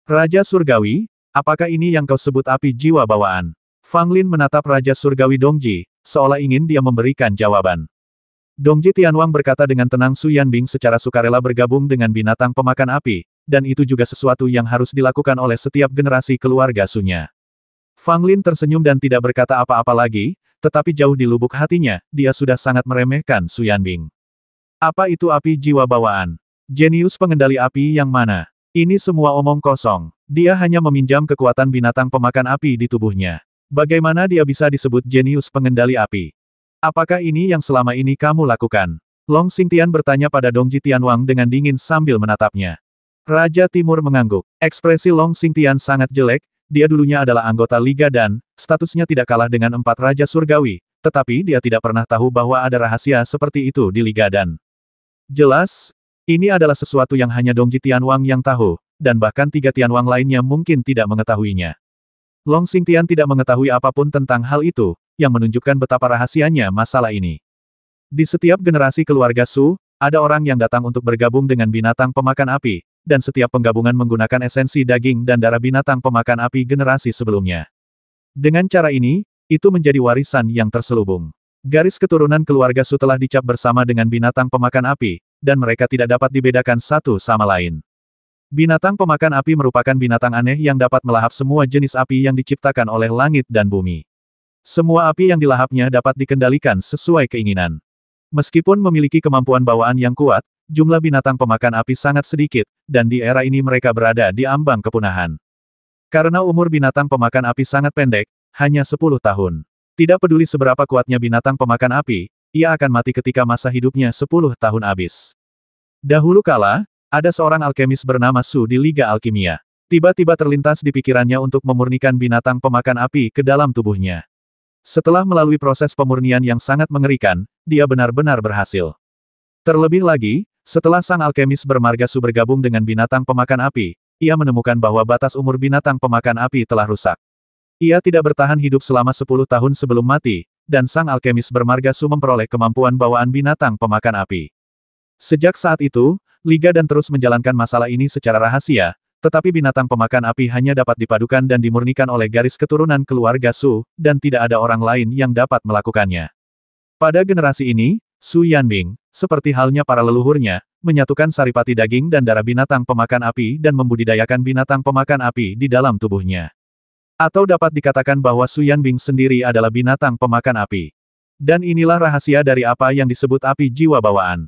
Raja Surgawi, apakah ini yang kau sebut api jiwa bawaan? Fang Lin menatap Raja Surgawi Dongji, seolah ingin dia memberikan jawaban. Dongji Tianwang berkata dengan tenang Su Yanbing secara sukarela bergabung dengan binatang pemakan api, dan itu juga sesuatu yang harus dilakukan oleh setiap generasi keluarga Su-nya. Fang Lin tersenyum dan tidak berkata apa-apa lagi, tetapi jauh di lubuk hatinya, dia sudah sangat meremehkan Su Yanbing. Apa itu api jiwa bawaan? Jenius pengendali api yang mana? Ini semua omong kosong. Dia hanya meminjam kekuatan binatang pemakan api di tubuhnya. Bagaimana dia bisa disebut jenius pengendali api? Apakah ini yang selama ini kamu lakukan? Long Xingtian bertanya pada Dongji Tianwang dengan dingin sambil menatapnya. Raja Timur mengangguk. Ekspresi Long Xingtian sangat jelek. Dia dulunya adalah anggota Liga dan, statusnya tidak kalah dengan 4 Raja Surgawi, tetapi dia tidak pernah tahu bahwa ada rahasia seperti itu di Liga dan. Jelas, ini adalah sesuatu yang hanya Dongji Tianwang yang tahu, dan bahkan 3 Tianwang lainnya mungkin tidak mengetahuinya. Long Xingtian tidak mengetahui apapun tentang hal itu, yang menunjukkan betapa rahasianya masalah ini. Di setiap generasi keluarga Su, ada orang yang datang untuk bergabung dengan binatang pemakan api, dan setiap penggabungan menggunakan esensi daging dan darah binatang pemakan api generasi sebelumnya. Dengan cara ini, itu menjadi warisan yang terselubung. Garis keturunan keluarga Su telah dicap bersama dengan binatang pemakan api, dan mereka tidak dapat dibedakan satu sama lain. Binatang pemakan api merupakan binatang aneh yang dapat melahap semua jenis api yang diciptakan oleh langit dan bumi. Semua api yang dilahapnya dapat dikendalikan sesuai keinginan. Meskipun memiliki kemampuan bawaan yang kuat, jumlah binatang pemakan api sangat sedikit, dan di era ini mereka berada di ambang kepunahan. Karena umur binatang pemakan api sangat pendek, hanya 10 tahun. Tidak peduli seberapa kuatnya binatang pemakan api, ia akan mati ketika masa hidupnya 10 tahun habis. Dahulu kala, ada seorang alkemis bernama Su di Liga Alkimia. Tiba-tiba terlintas di pikirannya untuk memurnikan binatang pemakan api ke dalam tubuhnya. Setelah melalui proses pemurnian yang sangat mengerikan, dia benar-benar berhasil. Terlebih lagi, setelah sang alkemis bermarga Su bergabung dengan binatang pemakan api, ia menemukan bahwa batas umur binatang pemakan api telah rusak. Ia tidak bertahan hidup selama 10 tahun sebelum mati, dan sang alkemis bermarga Su memperoleh kemampuan bawaan binatang pemakan api. Sejak saat itu, Liga dan terus menjalankan masalah ini secara rahasia, tetapi binatang pemakan api hanya dapat dipadukan dan dimurnikan oleh garis keturunan keluarga Su, dan tidak ada orang lain yang dapat melakukannya. Pada generasi ini, Su Yanbing, seperti halnya para leluhurnya, menyatukan saripati daging dan darah binatang pemakan api dan membudidayakan binatang pemakan api di dalam tubuhnya. Atau dapat dikatakan bahwa Su Yanbing sendiri adalah binatang pemakan api. Dan inilah rahasia dari apa yang disebut api jiwa bawaan.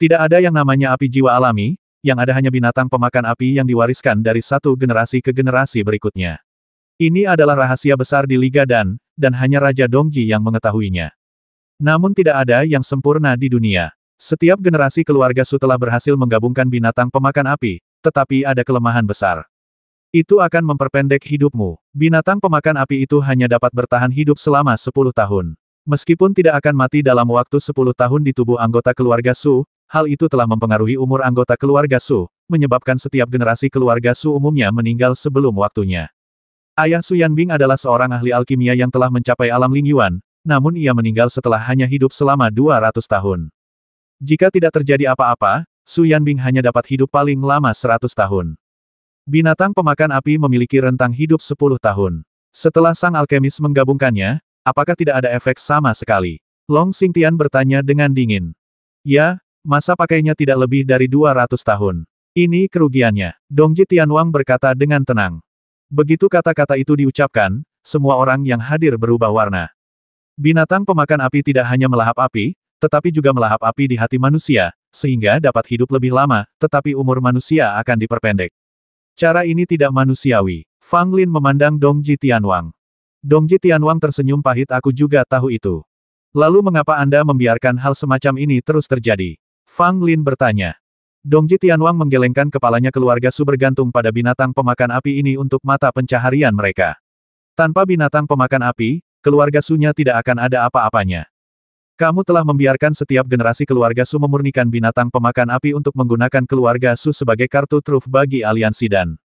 Tidak ada yang namanya api jiwa alami, yang ada hanya binatang pemakan api yang diwariskan dari satu generasi ke generasi berikutnya. Ini adalah rahasia besar di Liga dan hanya Raja Dongji yang mengetahuinya. Namun tidak ada yang sempurna di dunia. Setiap generasi keluarga Su telah berhasil menggabungkan binatang pemakan api, tetapi ada kelemahan besar. Itu akan memperpendek hidupmu. Binatang pemakan api itu hanya dapat bertahan hidup selama 10 tahun. Meskipun tidak akan mati dalam waktu 10 tahun di tubuh anggota keluarga Su, hal itu telah mempengaruhi umur anggota keluarga Su, menyebabkan setiap generasi keluarga Su umumnya meninggal sebelum waktunya. Ayah Su Yanbing adalah seorang ahli alkimia yang telah mencapai alam Ling Yuan, namun ia meninggal setelah hanya hidup selama 200 tahun. Jika tidak terjadi apa-apa, Su Yanbing hanya dapat hidup paling lama 100 tahun. Binatang pemakan api memiliki rentang hidup 10 tahun. Setelah sang alkemis menggabungkannya, apakah tidak ada efek sama sekali? Long Xingtian bertanya dengan dingin. Ya, masa pakainya tidak lebih dari 200 tahun. Ini kerugiannya. Dongji Tianwang berkata dengan tenang. Begitu kata-kata itu diucapkan, semua orang yang hadir berubah warna. Binatang pemakan api tidak hanya melahap api, tetapi juga melahap api di hati manusia, sehingga dapat hidup lebih lama, tetapi umur manusia akan diperpendek. Cara ini tidak manusiawi. Fang Lin memandang Dongji Tianwang. Dongji Tianwang tersenyum pahit. Aku juga tahu itu. Lalu mengapa Anda membiarkan hal semacam ini terus terjadi? Fang Lin bertanya. Dongji Tianwang menggelengkan kepalanya. Keluarga Su bergantung pada binatang pemakan api ini untuk mata pencaharian mereka. Tanpa binatang pemakan api, keluarga Su-nya tidak akan ada apa-apanya. Kamu telah membiarkan setiap generasi keluarga Su memurnikan binatang pemakan api untuk menggunakan keluarga Su sebagai kartu truf bagi aliansi dan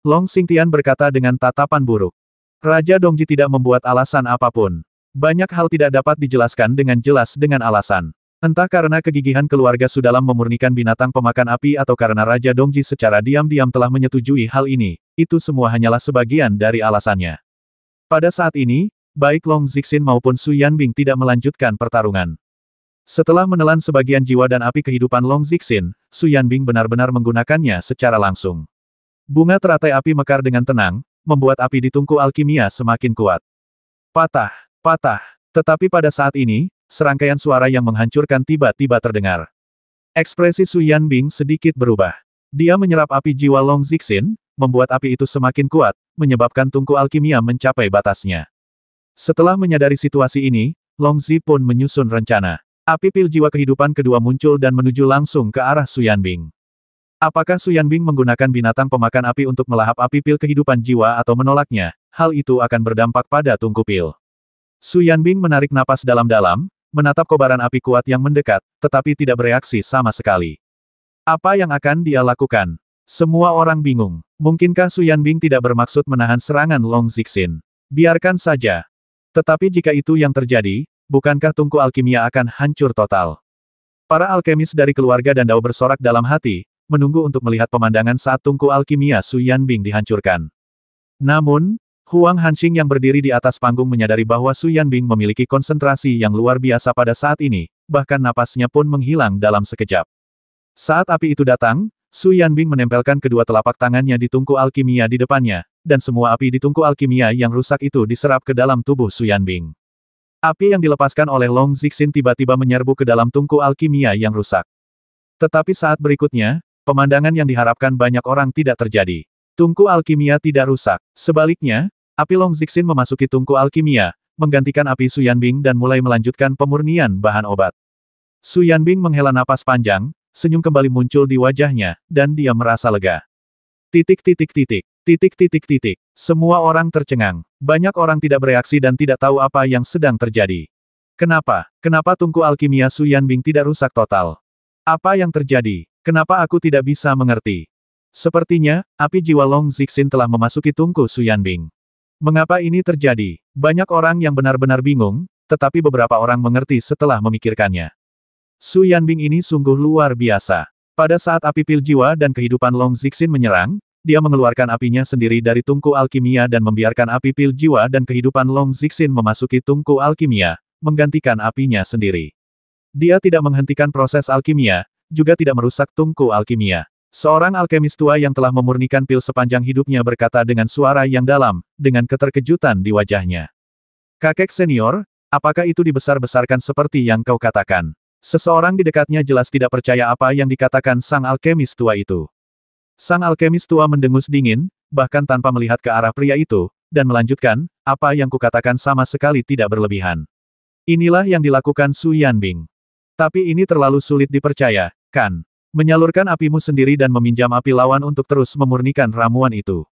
Long Xingtian berkata dengan tatapan buruk. Raja Dongji tidak membuat alasan apapun. Banyak hal tidak dapat dijelaskan dengan jelas dengan alasan. Entah karena kegigihan keluarga Su dalam memurnikan binatang pemakan api atau karena Raja Dongji secara diam-diam telah menyetujui hal ini, itu semua hanyalah sebagian dari alasannya. Pada saat ini, baik Long Zixin maupun Su Yanbing tidak melanjutkan pertarungan. Setelah menelan sebagian jiwa dan api kehidupan Long Zixin, Su Yanbing benar-benar menggunakannya secara langsung. Bunga teratai api mekar dengan tenang, membuat api di tungku alkimia semakin kuat. Patah, patah. Tetapi pada saat ini, serangkaian suara yang menghancurkan tiba-tiba terdengar. Ekspresi Su Yanbing sedikit berubah. Dia menyerap api jiwa Long Zixin, membuat api itu semakin kuat, menyebabkan tungku alkimia mencapai batasnya. Setelah menyadari situasi ini, Long Zi pun menyusun rencana. Api pil jiwa kehidupan kedua muncul dan menuju langsung ke arah Su Yanbing. Apakah Su Yanbing menggunakan binatang pemakan api untuk melahap api pil kehidupan jiwa atau menolaknya? Hal itu akan berdampak pada tungku pil. Su Yanbing menarik napas dalam-dalam, menatap kobaran api kuat yang mendekat, tetapi tidak bereaksi sama sekali. Apa yang akan dia lakukan? Semua orang bingung. Mungkinkah Su Yanbing tidak bermaksud menahan serangan Long Zixin? Biarkan saja. Tetapi jika itu yang terjadi, bukankah tungku alkimia akan hancur total? Para alkemis dari keluarga dan Dao bersorak dalam hati, menunggu untuk melihat pemandangan saat tungku alkimia Su Yanbing dihancurkan. Namun, Huang Hanxing yang berdiri di atas panggung menyadari bahwa Su Yanbing memiliki konsentrasi yang luar biasa pada saat ini, bahkan napasnya pun menghilang dalam sekejap. Saat api itu datang, Su Yanbing menempelkan kedua telapak tangannya di tungku alkimia di depannya, dan semua api di tungku alkimia yang rusak itu diserap ke dalam tubuh Su Yanbing. Api yang dilepaskan oleh Long Zixin tiba-tiba menyerbu ke dalam tungku alkimia yang rusak. Tetapi saat berikutnya, pemandangan yang diharapkan banyak orang tidak terjadi. Tungku alkimia tidak rusak. Sebaliknya, api Long Zixin memasuki tungku alkimia, menggantikan api Su Yanbing dan mulai melanjutkan pemurnian bahan obat. Su Yanbing menghela napas panjang, senyum kembali muncul di wajahnya, dan dia merasa lega. Titik titik titik. Titik titik titik. Semua orang tercengang. Banyak orang tidak bereaksi dan tidak tahu apa yang sedang terjadi. Kenapa? Kenapa tungku alkimia Su Yanbing tidak rusak total? Apa yang terjadi? Kenapa aku tidak bisa mengerti? Sepertinya, api jiwa Long Zixin telah memasuki tungku Su Yanbing. Mengapa ini terjadi? Banyak orang yang benar-benar bingung, tetapi beberapa orang mengerti setelah memikirkannya. Su Yanbing ini sungguh luar biasa. Pada saat api pil jiwa dan kehidupan Long Zixin menyerang, dia mengeluarkan apinya sendiri dari tungku alkimia dan membiarkan api pil jiwa dan kehidupan Long Zixin memasuki tungku alkimia, menggantikan apinya sendiri. Dia tidak menghentikan proses alkimia, juga tidak merusak tungku alkimia. Seorang alkemis tua yang telah memurnikan pil sepanjang hidupnya berkata dengan suara yang dalam, dengan keterkejutan di wajahnya. Kakek senior, apakah itu dibesar-besarkan seperti yang kau katakan? Seseorang di dekatnya jelas tidak percaya apa yang dikatakan sang alkemis tua itu. Sang alkemis tua mendengus dingin, bahkan tanpa melihat ke arah pria itu, dan melanjutkan, apa yang kukatakan sama sekali tidak berlebihan. Inilah yang dilakukan Su Yanbing. Tapi ini terlalu sulit dipercaya, kan? Menyalurkan apimu sendiri dan meminjam api lawan untuk terus memurnikan ramuan itu.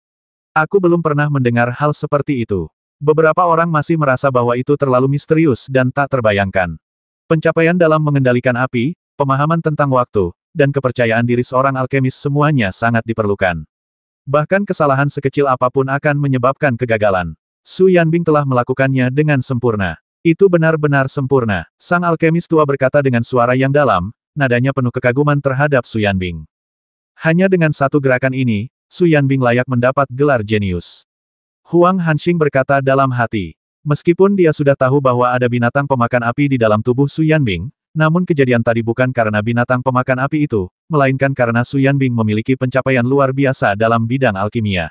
Aku belum pernah mendengar hal seperti itu. Beberapa orang masih merasa bahwa itu terlalu misterius dan tak terbayangkan. Pencapaian dalam mengendalikan api, pemahaman tentang waktu, dan kepercayaan diri seorang alkemis semuanya sangat diperlukan. Bahkan kesalahan sekecil apapun akan menyebabkan kegagalan. Su Yanbing telah melakukannya dengan sempurna. Itu benar-benar sempurna. Sang alkemis tua berkata dengan suara yang dalam, nadanya penuh kekaguman terhadap Su Yanbing. Hanya dengan satu gerakan ini, Su Yanbing layak mendapat gelar jenius. Huang Hanxing berkata dalam hati. Meskipun dia sudah tahu bahwa ada binatang pemakan api di dalam tubuh Su Yanbing, namun kejadian tadi bukan karena binatang pemakan api itu, melainkan karena Su Yanbing memiliki pencapaian luar biasa dalam bidang alkimia.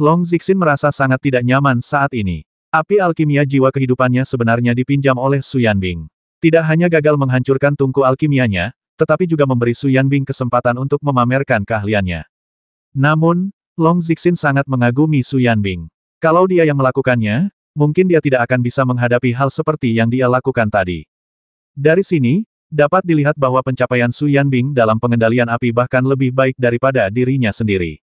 Long Zixin merasa sangat tidak nyaman saat ini. Api alkimia jiwa kehidupannya sebenarnya dipinjam oleh Su Yanbing. Tidak hanya gagal menghancurkan tungku alkimianya, tetapi juga memberi Su Yanbing kesempatan untuk memamerkan keahliannya. Namun, Long Zixin sangat mengagumi Su Yanbing. Kalau dia yang melakukannya, mungkin dia tidak akan bisa menghadapi hal seperti yang dia lakukan tadi. Dari sini, dapat dilihat bahwa pencapaian Su Yanbing dalam pengendalian api bahkan lebih baik daripada dirinya sendiri.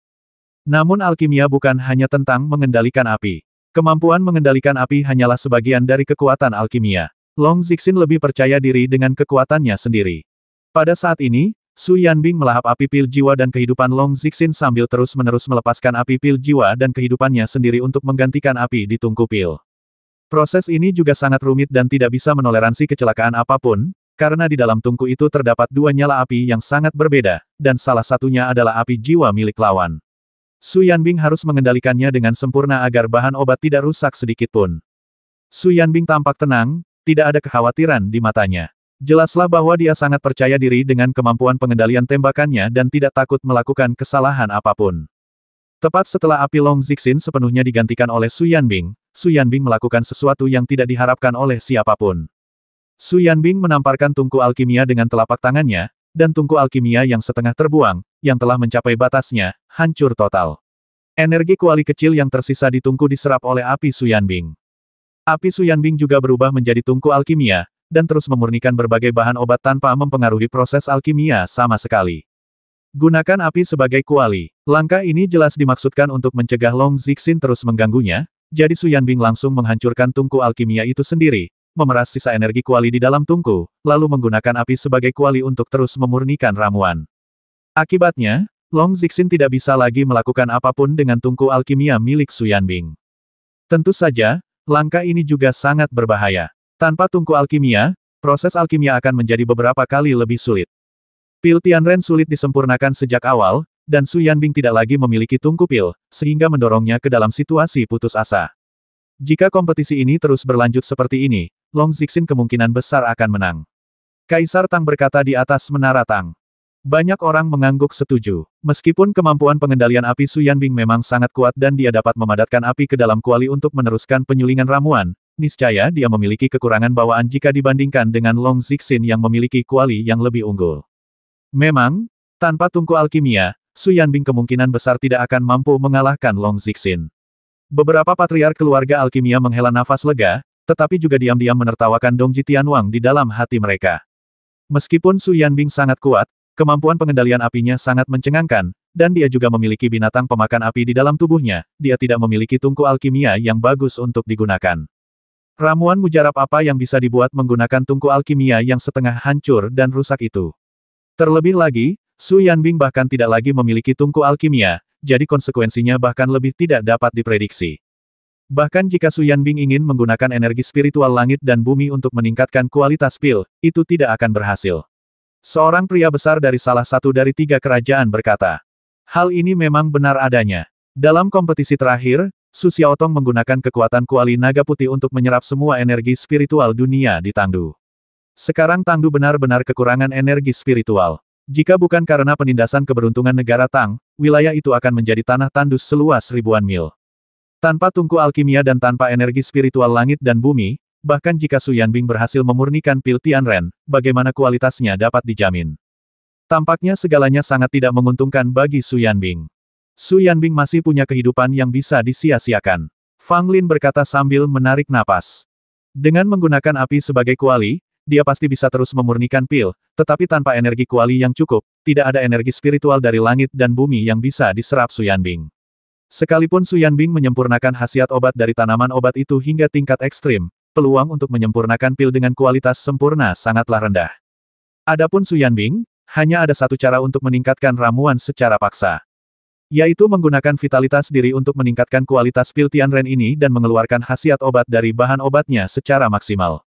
Namun alkimia bukan hanya tentang mengendalikan api. Kemampuan mengendalikan api hanyalah sebagian dari kekuatan alkimia. Long Zixin lebih percaya diri dengan kekuatannya sendiri. Pada saat ini, Su Yanbing melahap api pil jiwa dan kehidupan Long Zixin sambil terus-menerus melepaskan api pil jiwa dan kehidupannya sendiri untuk menggantikan api di tungku pil. Proses ini juga sangat rumit dan tidak bisa menoleransi kecelakaan apapun, karena di dalam tungku itu terdapat dua nyala api yang sangat berbeda, dan salah satunya adalah api jiwa milik lawan. Su Yanbing harus mengendalikannya dengan sempurna agar bahan obat tidak rusak sedikitpun. Su Yanbing tampak tenang, tidak ada kekhawatiran di matanya. Jelaslah bahwa dia sangat percaya diri dengan kemampuan pengendalian tembakannya dan tidak takut melakukan kesalahan apapun. Tepat setelah api Long Zixin sepenuhnya digantikan oleh Su Yanbing melakukan sesuatu yang tidak diharapkan oleh siapapun. Su Yanbing menamparkan tungku alkimia dengan telapak tangannya, dan tungku alkimia yang setengah terbuang, yang telah mencapai batasnya, hancur total. Energi kuali kecil yang tersisa di tungku diserap oleh api Su Yanbing. Api Su Yanbing juga berubah menjadi tungku alkimia, dan terus memurnikan berbagai bahan obat tanpa mempengaruhi proses alkimia sama sekali. Gunakan api sebagai kuali. Langkah ini jelas dimaksudkan untuk mencegah Long Zixin terus mengganggunya, jadi Su Yanbing langsung menghancurkan tungku alkimia itu sendiri, memeras sisa energi kuali di dalam tungku, lalu menggunakan api sebagai kuali untuk terus memurnikan ramuan. Akibatnya, Long Zixin tidak bisa lagi melakukan apapun dengan tungku alkimia milik Su Yanbing. Tentu saja, langkah ini juga sangat berbahaya. Tanpa tungku alkimia, proses alkimia akan menjadi beberapa kali lebih sulit. Pil Tianren sulit disempurnakan sejak awal, dan Su Yanbing tidak lagi memiliki tungku pil, sehingga mendorongnya ke dalam situasi putus asa. Jika kompetisi ini terus berlanjut seperti ini, Long Zixin kemungkinan besar akan menang. Kaisar Tang berkata di atas menara Tang. Banyak orang mengangguk setuju. Meskipun kemampuan pengendalian api Su Yanbing memang sangat kuat dan dia dapat memadatkan api ke dalam kuali untuk meneruskan penyulingan ramuan, niscaya dia memiliki kekurangan bawaan jika dibandingkan dengan Long Zixin yang memiliki kuali yang lebih unggul. Memang, tanpa tungku alkimia, Su Yanbing kemungkinan besar tidak akan mampu mengalahkan Long Zixin. Beberapa patriark keluarga alkimia menghela nafas lega, tetapi juga diam-diam menertawakan Dongji Tianwang di dalam hati mereka. Meskipun Su Yanbing sangat kuat, kemampuan pengendalian apinya sangat mencengangkan, dan dia juga memiliki binatang pemakan api di dalam tubuhnya, dia tidak memiliki tungku alkimia yang bagus untuk digunakan. Ramuan mujarab apa yang bisa dibuat menggunakan tungku alkimia yang setengah hancur dan rusak itu? Terlebih lagi, Su Yanbing bahkan tidak lagi memiliki tungku alkimia, jadi konsekuensinya bahkan lebih tidak dapat diprediksi. Bahkan jika Su Yanbing ingin menggunakan energi spiritual langit dan bumi untuk meningkatkan kualitas pil, itu tidak akan berhasil. Seorang pria besar dari salah satu dari 3 kerajaan berkata, hal ini memang benar adanya. Dalam kompetisi terakhir, Su Xiaotong menggunakan kekuatan kuali naga putih untuk menyerap semua energi spiritual dunia di Tangdu. Sekarang Tangdu benar-benar kekurangan energi spiritual. Jika bukan karena penindasan keberuntungan negara Tang, wilayah itu akan menjadi tanah tandus seluas ribuan mil. Tanpa tungku alkimia dan tanpa energi spiritual langit dan bumi, bahkan jika Su Yanbing berhasil memurnikan pil Tianren, bagaimana kualitasnya dapat dijamin? Tampaknya segalanya sangat tidak menguntungkan bagi Su Yanbing. Su Yanbing masih punya kehidupan yang bisa disia-siakan. Fang Lin berkata sambil menarik napas. Dengan menggunakan api sebagai kuali, dia pasti bisa terus memurnikan pil, tetapi tanpa energi kuali yang cukup, tidak ada energi spiritual dari langit dan bumi yang bisa diserap Su Yanbing. Sekalipun Su Yanbing menyempurnakan khasiat obat dari tanaman obat itu hingga tingkat ekstrim, peluang untuk menyempurnakan pil dengan kualitas sempurna sangatlah rendah. Adapun Su Yanbing, hanya ada satu cara untuk meningkatkan ramuan secara paksa. Yaitu menggunakan vitalitas diri untuk meningkatkan kualitas pil Tianren ini dan mengeluarkan khasiat obat dari bahan obatnya secara maksimal.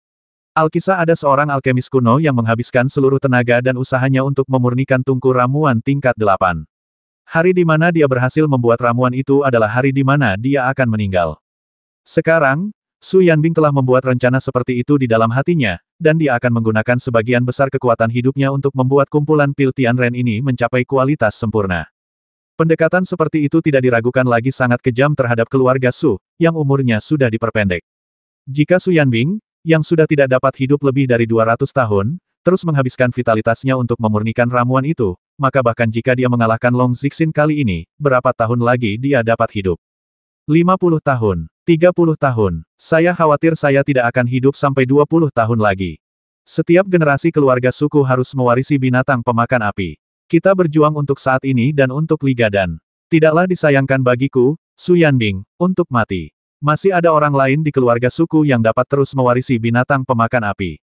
Alkisah ada seorang alkemis kuno yang menghabiskan seluruh tenaga dan usahanya untuk memurnikan tungku ramuan tingkat 8. Hari di mana dia berhasil membuat ramuan itu adalah hari di mana dia akan meninggal. Sekarang, Su Yanbing telah membuat rencana seperti itu di dalam hatinya, dan dia akan menggunakan sebagian besar kekuatan hidupnya untuk membuat kumpulan pil Tianren ini mencapai kualitas sempurna. Pendekatan seperti itu tidak diragukan lagi sangat kejam terhadap keluarga Su, yang umurnya sudah diperpendek. Jika Su Yanbing, yang sudah tidak dapat hidup lebih dari 200 tahun, terus menghabiskan vitalitasnya untuk memurnikan ramuan itu, maka bahkan jika dia mengalahkan Long Zixin kali ini, berapa tahun lagi dia dapat hidup? 50 tahun. 30 tahun. Saya khawatir saya tidak akan hidup sampai 20 tahun lagi. Setiap generasi keluarga suku harus mewarisi binatang pemakan api. Kita berjuang untuk saat ini dan untuk Liga Dan. Tidaklah disayangkan bagiku, Su Yanbing, untuk mati. Masih ada orang lain di keluarga suku yang dapat terus mewarisi binatang pemakan api.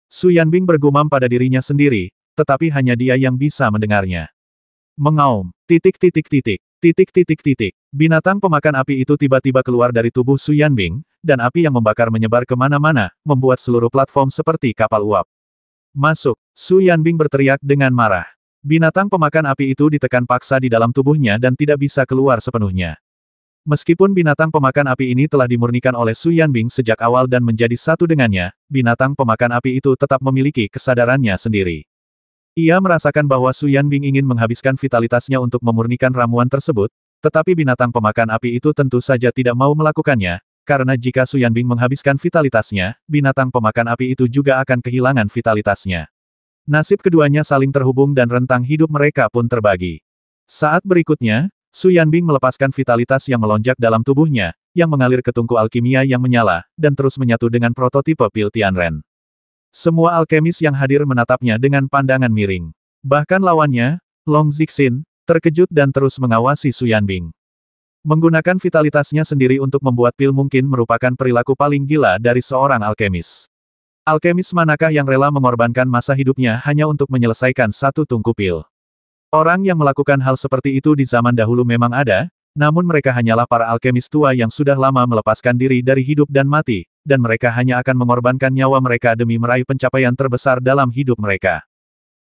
Su Yanbing bergumam pada dirinya sendiri, tetapi hanya dia yang bisa mendengarnya. Mengaum. Binatang pemakan api itu tiba-tiba keluar dari tubuh Su Yanbing, dan api yang membakar menyebar kemana-mana, membuat seluruh platform seperti kapal uap. Masuk! Su Yanbing berteriak dengan marah. Binatang pemakan api itu ditekan paksa di dalam tubuhnya dan tidak bisa keluar sepenuhnya. Meskipun binatang pemakan api ini telah dimurnikan oleh Su Yanbing sejak awal dan menjadi satu dengannya, binatang pemakan api itu tetap memiliki kesadarannya sendiri. Ia merasakan bahwa Su Yanbing ingin menghabiskan vitalitasnya untuk memurnikan ramuan tersebut, tetapi binatang pemakan api itu tentu saja tidak mau melakukannya, karena jika Su Yanbing menghabiskan vitalitasnya, binatang pemakan api itu juga akan kehilangan vitalitasnya. Nasib keduanya saling terhubung dan rentang hidup mereka pun terbagi. Saat berikutnya, Su Yanbing melepaskan vitalitas yang melonjak dalam tubuhnya, yang mengalir ke tungku alkimia yang menyala, dan terus menyatu dengan prototipe pil Tianren. Semua alkemis yang hadir menatapnya dengan pandangan miring. Bahkan lawannya, Long Zixin, terkejut dan terus mengawasi Su Yanbing. Menggunakan vitalitasnya sendiri untuk membuat pil mungkin merupakan perilaku paling gila dari seorang alkemis. Alkemis manakah yang rela mengorbankan masa hidupnya hanya untuk menyelesaikan satu tungku pil? Orang yang melakukan hal seperti itu di zaman dahulu memang ada, namun mereka hanyalah para alkemis tua yang sudah lama melepaskan diri dari hidup dan mati, dan mereka hanya akan mengorbankan nyawa mereka demi meraih pencapaian terbesar dalam hidup mereka.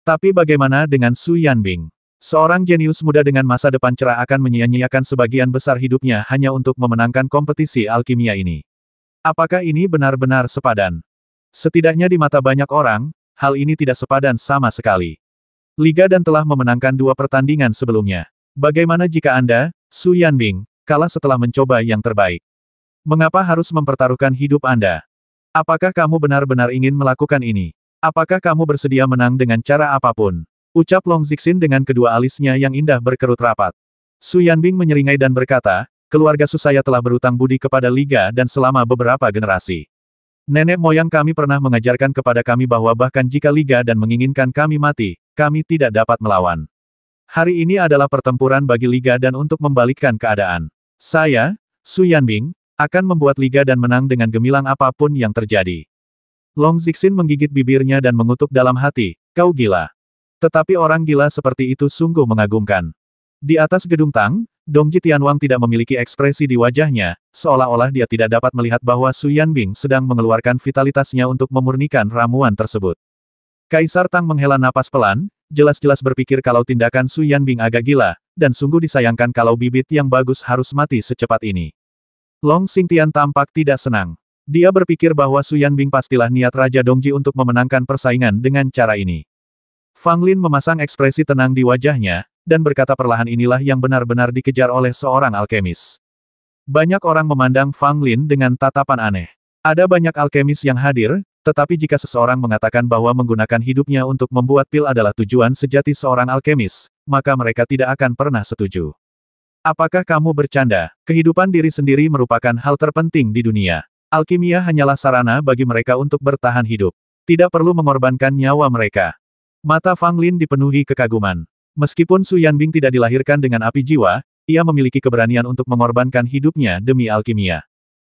Tapi bagaimana dengan Su Yanbing? Seorang jenius muda dengan masa depan cerah akan menyia-nyiakan sebagian besar hidupnya hanya untuk memenangkan kompetisi alkimia ini. Apakah ini benar-benar sepadan? Setidaknya di mata banyak orang, hal ini tidak sepadan sama sekali. Liga Dan telah memenangkan 2 pertandingan sebelumnya. Bagaimana jika Anda, Su Yanbing, kalah setelah mencoba yang terbaik? Mengapa harus mempertaruhkan hidup Anda? Apakah kamu benar-benar ingin melakukan ini? Apakah kamu bersedia menang dengan cara apapun? Ucap Long Zixin dengan kedua alisnya yang indah berkerut rapat. Su Yanbing menyeringai dan berkata, keluarga Su saya telah berutang budi kepada Liga Dan selama beberapa generasi. Nenek moyang kami pernah mengajarkan kepada kami bahwa bahkan jika Liga Dan menginginkan kami mati, kami tidak dapat melawan. Hari ini adalah pertempuran bagi Liga Dan untuk membalikkan keadaan. Saya, Su Yanbing, akan membuat Liga Dan menang dengan gemilang apapun yang terjadi. Long Zixin menggigit bibirnya dan mengutuk dalam hati, kau gila. Tetapi orang gila seperti itu sungguh mengagumkan. Di atas gedung Tang, Dongji Tianwang tidak memiliki ekspresi di wajahnya, seolah-olah dia tidak dapat melihat bahwa Su Yanbing sedang mengeluarkan vitalitasnya untuk memurnikan ramuan tersebut. Kaisar Tang menghela napas pelan, jelas-jelas berpikir kalau tindakan Su Yanbing agak gila, dan sungguh disayangkan kalau bibit yang bagus harus mati secepat ini. Long Xingtian tampak tidak senang. Dia berpikir bahwa Su Yanbing pastilah niat Raja Dongji untuk memenangkan persaingan dengan cara ini. Fang Lin memasang ekspresi tenang di wajahnya, dan berkata perlahan inilah yang benar-benar dikejar oleh seorang alkemis. Banyak orang memandang Fang Lin dengan tatapan aneh. Ada banyak alkemis yang hadir, tetapi jika seseorang mengatakan bahwa menggunakan hidupnya untuk membuat pil adalah tujuan sejati seorang alkemis, maka mereka tidak akan pernah setuju. Apakah kamu bercanda? Kehidupan diri sendiri merupakan hal terpenting di dunia. Alkimia hanyalah sarana bagi mereka untuk bertahan hidup. Tidak perlu mengorbankan nyawa mereka. Mata Fang Lin dipenuhi kekaguman. Meskipun Su Yanbing tidak dilahirkan dengan api jiwa, ia memiliki keberanian untuk mengorbankan hidupnya demi alkimia.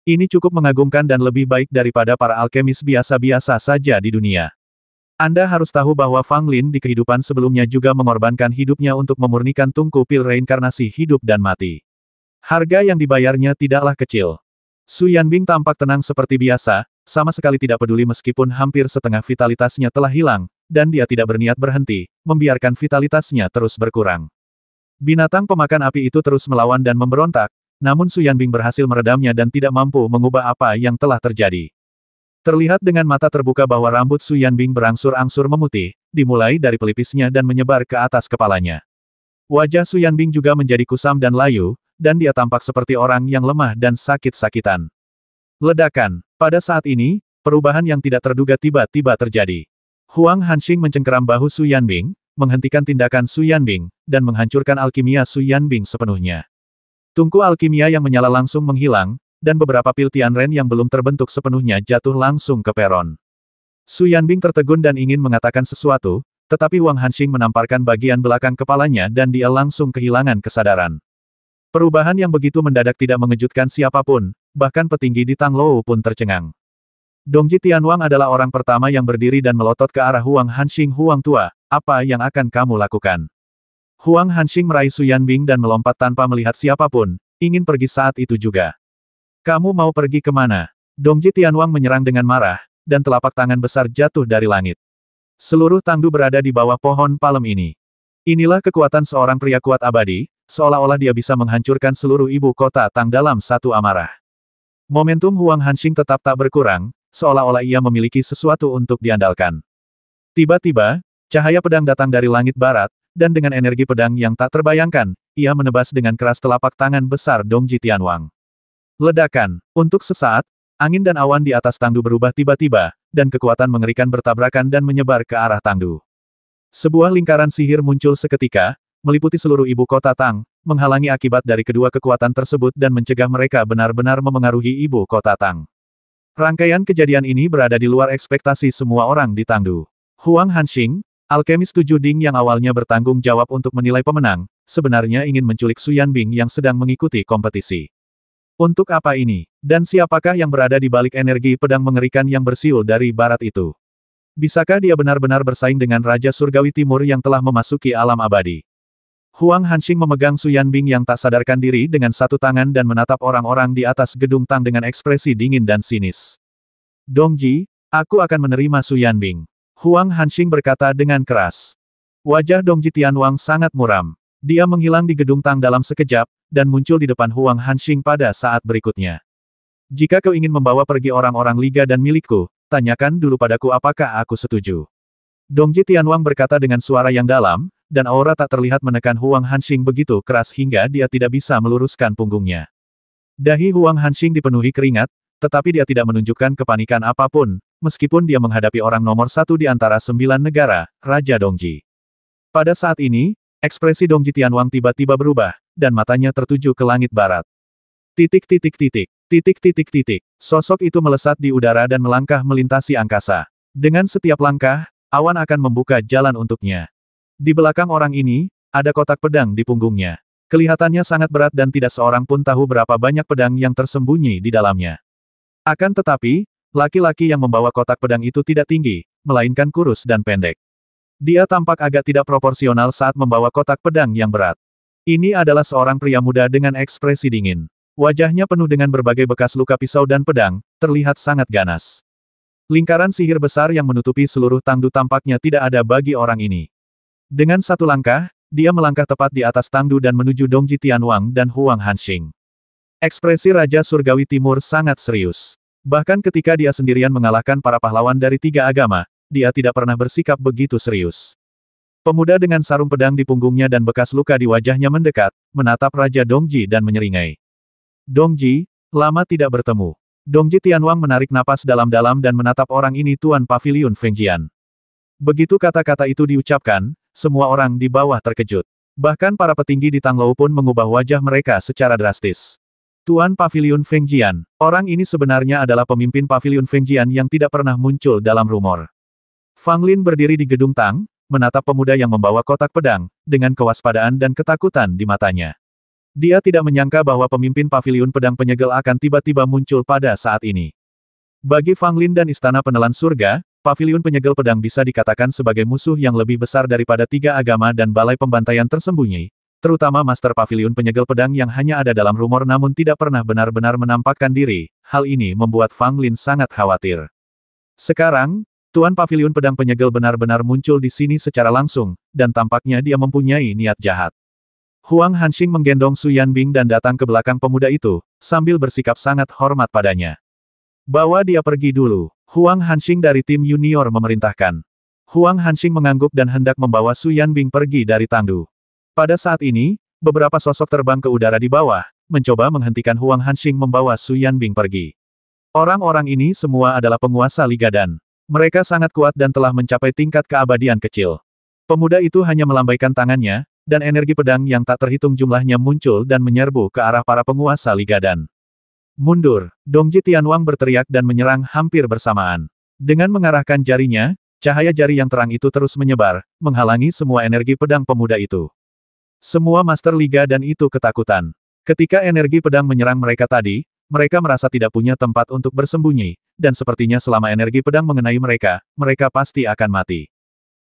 Ini cukup mengagumkan dan lebih baik daripada para alkemis biasa-biasa saja di dunia. Anda harus tahu bahwa Fang Lin di kehidupan sebelumnya juga mengorbankan hidupnya untuk memurnikan tungku pil reinkarnasi hidup dan mati. Harga yang dibayarnya tidaklah kecil. Su Yanbing tampak tenang seperti biasa, sama sekali tidak peduli meskipun hampir setengah vitalitasnya telah hilang, dan dia tidak berniat berhenti, membiarkan vitalitasnya terus berkurang. Binatang pemakan api itu terus melawan dan memberontak, namun Su Yanbing berhasil meredamnya dan tidak mampu mengubah apa yang telah terjadi. Terlihat dengan mata terbuka bahwa rambut Su Yanbing berangsur-angsur memutih, dimulai dari pelipisnya dan menyebar ke atas kepalanya. Wajah Su Yanbing juga menjadi kusam dan layu, dan dia tampak seperti orang yang lemah dan sakit-sakitan. Ledakan. Pada saat ini, perubahan yang tidak terduga tiba-tiba terjadi. Huang Hanxing mencengkeram bahu Su Yanbing, menghentikan tindakan Su Yanbing, dan menghancurkan alkimia Su Yanbing sepenuhnya. Tungku alkimia yang menyala langsung menghilang, dan beberapa pil Tianren yang belum terbentuk sepenuhnya jatuh langsung ke peron. Su Yanbing tertegun dan ingin mengatakan sesuatu, tetapi Wang Hanxing menamparkan bagian belakang kepalanya dan dia langsung kehilangan kesadaran. Perubahan yang begitu mendadak tidak mengejutkan siapapun, bahkan petinggi di Tanglou pun tercengang. Dongji Tianwang adalah orang pertama yang berdiri dan melotot ke arah Huang Hanxing. Huang tua, apa yang akan kamu lakukan? Huang Hanxing meraih Su Yanbing dan melompat tanpa melihat siapapun, ingin pergi saat itu juga. Kamu mau pergi kemana? Dongji Tianwang menyerang dengan marah, dan telapak tangan besar jatuh dari langit. Seluruh Tangdu berada di bawah pohon palem ini. Inilah kekuatan seorang pria kuat abadi, seolah-olah dia bisa menghancurkan seluruh ibu kota Tang dalam satu amarah. Momentum Huang Hanxing tetap tak berkurang, seolah-olah ia memiliki sesuatu untuk diandalkan. Tiba-tiba, cahaya pedang datang dari langit barat, dan dengan energi pedang yang tak terbayangkan, ia menebas dengan keras telapak tangan besar Dongji Tianwang. Ledakan. Untuk sesaat, angin dan awan di atas Tangdu berubah tiba-tiba, dan kekuatan mengerikan bertabrakan dan menyebar ke arah Tangdu. Sebuah lingkaran sihir muncul seketika, meliputi seluruh ibu kota Tang, menghalangi akibat dari kedua kekuatan tersebut dan mencegah mereka benar-benar memengaruhi ibu kota Tang. Rangkaian kejadian ini berada di luar ekspektasi semua orang di Tangdu. Huang Hanxing, alkemis 7 Ding yang awalnya bertanggung jawab untuk menilai pemenang, sebenarnya ingin menculik Su Yanbing yang sedang mengikuti kompetisi. Untuk apa ini? Dan siapakah yang berada di balik energi pedang mengerikan yang bersiul dari barat itu? Bisakah dia benar-benar bersaing dengan Raja Surgawi Timur yang telah memasuki alam abadi? Huang Hanxing memegang Su Yanbing yang tak sadarkan diri dengan satu tangan dan menatap orang-orang di atas gedung Tang dengan ekspresi dingin dan sinis. Dongji, aku akan menerima Su Yanbing. Huang Hanxing berkata dengan keras. Wajah Dongji Tianwang sangat muram. Dia menghilang di gedung Tang dalam sekejap, dan muncul di depan Huang Hanxing pada saat berikutnya. Jika kau ingin membawa pergi orang-orang Liga dan milikku, tanyakan dulu padaku apakah aku setuju. Dongji Tianwang berkata dengan suara yang dalam, dan aura tak terlihat menekan Huang Hanxing begitu keras hingga dia tidak bisa meluruskan punggungnya. Dahi Huang Hanxing dipenuhi keringat, tetapi dia tidak menunjukkan kepanikan apapun, meskipun dia menghadapi orang nomor 1 di antara 9 negara, Raja Dongji. Pada saat ini, ekspresi Dongji Tianwang tiba-tiba berubah, dan matanya tertuju ke langit barat. Titik titik titik, titik titik titik. Sosok itu melesat di udara dan melangkah melintasi angkasa. Dengan setiap langkah, awan akan membuka jalan untuknya. Di belakang orang ini, ada kotak pedang di punggungnya. Kelihatannya sangat berat dan tidak seorang pun tahu berapa banyak pedang yang tersembunyi di dalamnya. Akan tetapi, laki-laki yang membawa kotak pedang itu tidak tinggi, melainkan kurus dan pendek. Dia tampak agak tidak proporsional saat membawa kotak pedang yang berat. Ini adalah seorang pria muda dengan ekspresi dingin. Wajahnya penuh dengan berbagai bekas luka pisau dan pedang, terlihat sangat ganas. Lingkaran sihir besar yang menutupi seluruh Tangdu tampaknya tidak ada bagi orang ini. Dengan satu langkah, dia melangkah tepat di atas Tangdu dan menuju Dongji Tianwang dan Huang Hanxing. Ekspresi Raja Surgawi Timur sangat serius. Bahkan ketika dia sendirian mengalahkan para pahlawan dari 3 agama, dia tidak pernah bersikap begitu serius. Pemuda dengan sarung pedang di punggungnya dan bekas luka di wajahnya mendekat, menatap Raja Dongji dan menyeringai. Dongji, lama tidak bertemu. Dongji Tianwang menarik napas dalam-dalam dan menatap orang ini Tuan Paviliun Fengjian. Begitu kata-kata itu diucapkan, semua orang di bawah terkejut. Bahkan para petinggi di Tanglou pun mengubah wajah mereka secara drastis. Tuan Paviliun Fengjian, orang ini sebenarnya adalah pemimpin Paviliun Fengjian yang tidak pernah muncul dalam rumor. Fang Lin berdiri di gedung Tang, menatap pemuda yang membawa kotak pedang, dengan kewaspadaan dan ketakutan di matanya. Dia tidak menyangka bahwa pemimpin Paviliun Pedang Penyegel akan tiba-tiba muncul pada saat ini. Bagi Fang Lin dan Istana Penelan Surga, Paviliun Penyegel Pedang bisa dikatakan sebagai musuh yang lebih besar daripada 3 agama dan balai pembantaian tersembunyi, terutama Master Paviliun Penyegel Pedang yang hanya ada dalam rumor namun tidak pernah benar-benar menampakkan diri. Hal ini membuat Fang Lin sangat khawatir. Sekarang, Tuan Paviliun Pedang Penyegel benar-benar muncul di sini secara langsung, dan tampaknya dia mempunyai niat jahat. Huang Hanxing menggendong Su Yanbing dan datang ke belakang pemuda itu, sambil bersikap sangat hormat padanya. Bawa dia pergi dulu. Huang Hanxing dari tim junior memerintahkan. Huang Hanxing mengangguk dan hendak membawa Su Yanbing pergi dari Tangdu. Pada saat ini, beberapa sosok terbang ke udara di bawah, mencoba menghentikan Huang Hanxing membawa Su Yanbing pergi. Orang-orang ini semua adalah penguasa Liga Dan. Mereka sangat kuat dan telah mencapai tingkat keabadian kecil. Pemuda itu hanya melambaikan tangannya, dan energi pedang yang tak terhitung jumlahnya muncul dan menyerbu ke arah para penguasa Liga Dan. Mundur! Dongji Tianwang berteriak dan menyerang hampir bersamaan. Dengan mengarahkan jarinya, cahaya jari yang terang itu terus menyebar, menghalangi semua energi pedang pemuda itu. Semua Master Liga Dan itu ketakutan. Ketika energi pedang menyerang mereka tadi, mereka merasa tidak punya tempat untuk bersembunyi, dan sepertinya selama energi pedang mengenai mereka, mereka pasti akan mati.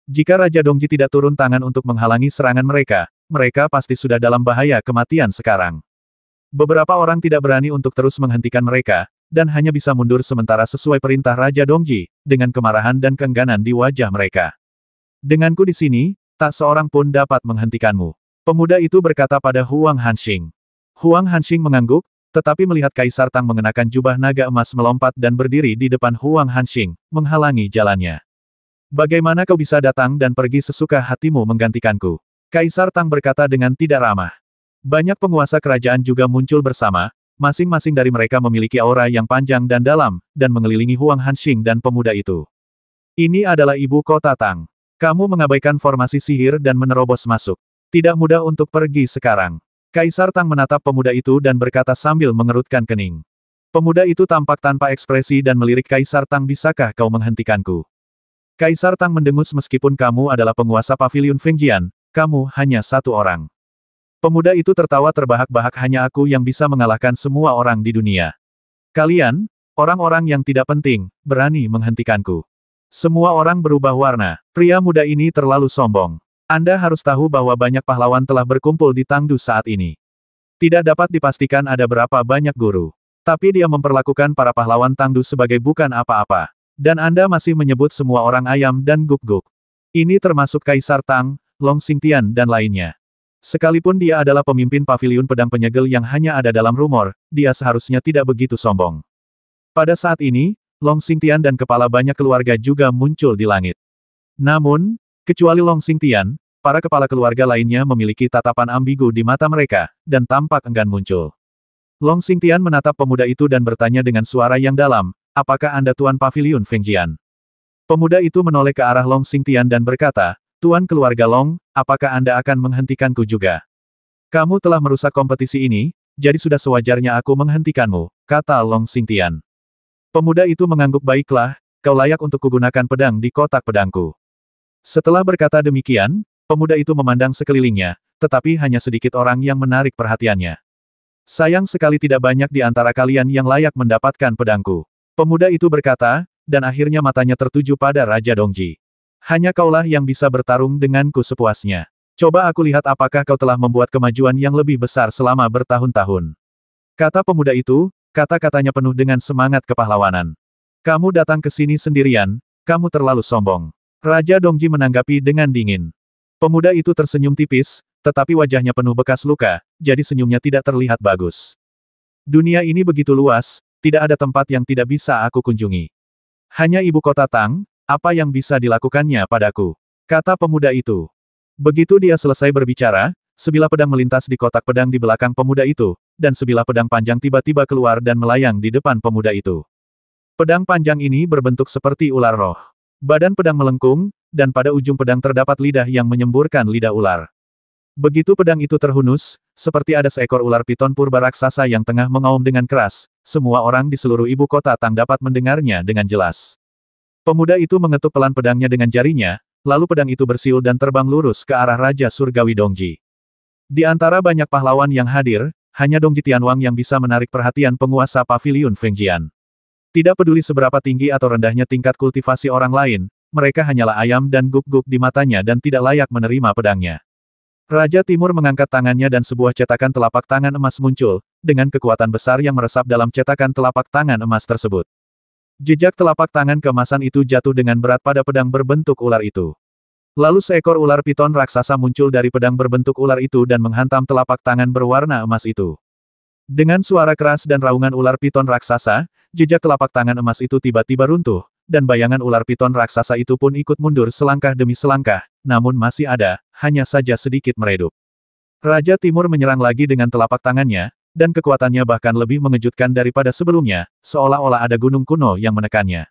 Jika Raja Dongji tidak turun tangan untuk menghalangi serangan mereka, mereka pasti sudah dalam bahaya kematian sekarang. Beberapa orang tidak berani untuk terus menghentikan mereka, dan hanya bisa mundur sementara sesuai perintah Raja Dongji, dengan kemarahan dan keengganan di wajah mereka. Denganku di sini, tak seorang pun dapat menghentikanmu. Pemuda itu berkata pada Huang Hanxing. Huang Hanxing mengangguk, tetapi melihat Kaisar Tang mengenakan jubah naga emas melompat dan berdiri di depan Huang Hanxing, menghalangi jalannya. Bagaimana kau bisa datang dan pergi sesuka hatimu menggantikanku? Kaisar Tang berkata dengan tidak ramah. Banyak penguasa kerajaan juga muncul bersama, masing-masing dari mereka memiliki aura yang panjang dan dalam, dan mengelilingi Huang Hanxing dan pemuda itu. Ini adalah ibu kota Tang. Kamu mengabaikan formasi sihir dan menerobos masuk. Tidak mudah untuk pergi sekarang. Kaisar Tang menatap pemuda itu dan berkata sambil mengerutkan kening. Pemuda itu tampak tanpa ekspresi dan melirik Kaisar Tang, bisakah kau menghentikanku? Kaisar Tang mendengus, meskipun kamu adalah penguasa paviliun Fengjian, kamu hanya satu orang. Pemuda itu tertawa terbahak-bahak, hanya aku yang bisa mengalahkan semua orang di dunia. Kalian, orang-orang yang tidak penting, berani menghentikanku. Semua orang berubah warna. Pria muda ini terlalu sombong. Anda harus tahu bahwa banyak pahlawan telah berkumpul di Tangdu saat ini. Tidak dapat dipastikan ada berapa banyak guru. Tapi dia memperlakukan para pahlawan Tangdu sebagai bukan apa-apa. Dan Anda masih menyebut semua orang ayam dan guk-guk. Ini termasuk Kaisar Tang, Long Xingtian dan lainnya. Sekalipun dia adalah pemimpin paviliun pedang penyegel yang hanya ada dalam rumor, dia seharusnya tidak begitu sombong. Pada saat ini, Long Xingtian dan kepala banyak keluarga juga muncul di langit. Namun, kecuali Long Xingtian, para kepala keluarga lainnya memiliki tatapan ambigu di mata mereka, dan tampak enggan muncul. Long Xingtian menatap pemuda itu dan bertanya dengan suara yang dalam, apakah Anda Tuan Paviliun Fengjian? Pemuda itu menoleh ke arah Long Xingtian dan berkata, Tuan keluarga Long, apakah Anda akan menghentikanku juga? Kamu telah merusak kompetisi ini, jadi sudah sewajarnya aku menghentikanmu, kata Long Xingtian. Pemuda itu mengangguk, baiklah, kau layak untuk kugunakan pedang di kotak pedangku. Setelah berkata demikian, pemuda itu memandang sekelilingnya, tetapi hanya sedikit orang yang menarik perhatiannya. Sayang sekali tidak banyak di antara kalian yang layak mendapatkan pedangku. Pemuda itu berkata, dan akhirnya matanya tertuju pada Raja Dongji. Hanya kaulah yang bisa bertarung denganku sepuasnya. Coba aku lihat apakah kau telah membuat kemajuan yang lebih besar selama bertahun-tahun. Kata pemuda itu, kata-katanya penuh dengan semangat kepahlawanan. Kamu datang ke sini sendirian, kamu terlalu sombong. Raja Dongji menanggapi dengan dingin. Pemuda itu tersenyum tipis, tetapi wajahnya penuh bekas luka, jadi senyumnya tidak terlihat bagus. Dunia ini begitu luas, tidak ada tempat yang tidak bisa aku kunjungi. Hanya ibu kota Tang, apa yang bisa dilakukannya padaku? Kata pemuda itu. Begitu dia selesai berbicara, sebilah pedang melintas di kotak pedang di belakang pemuda itu, dan sebilah pedang panjang tiba-tiba keluar dan melayang di depan pemuda itu. Pedang panjang ini berbentuk seperti ular roh. Badan pedang melengkung, dan pada ujung pedang terdapat lidah yang menyemburkan lidah ular. Begitu pedang itu terhunus, seperti ada seekor ular piton purba raksasa yang tengah mengaum dengan keras, semua orang di seluruh ibu kota Tang dapat mendengarnya dengan jelas. Pemuda itu mengetuk pelan pedangnya dengan jarinya, lalu pedang itu bersiul dan terbang lurus ke arah Raja Surgawi Dongji. Di antara banyak pahlawan yang hadir, hanya Dongji Tianwang yang bisa menarik perhatian penguasa paviliun Fengjian. Tidak peduli seberapa tinggi atau rendahnya tingkat kultivasi orang lain, mereka hanyalah ayam dan guk-guk di matanya dan tidak layak menerima pedangnya. Raja Timur mengangkat tangannya dan sebuah cetakan telapak tangan emas muncul, dengan kekuatan besar yang meresap dalam cetakan telapak tangan emas tersebut. Jejak telapak tangan keemasan itu jatuh dengan berat pada pedang berbentuk ular itu. Lalu seekor ular piton raksasa muncul dari pedang berbentuk ular itu dan menghantam telapak tangan berwarna emas itu. Dengan suara keras dan raungan ular piton raksasa, jejak telapak tangan emas itu tiba-tiba runtuh, dan bayangan ular piton raksasa itu pun ikut mundur selangkah demi selangkah, namun masih ada, hanya saja sedikit meredup. Raja Timur menyerang lagi dengan telapak tangannya, dan kekuatannya bahkan lebih mengejutkan daripada sebelumnya, seolah-olah ada gunung kuno yang menekannya.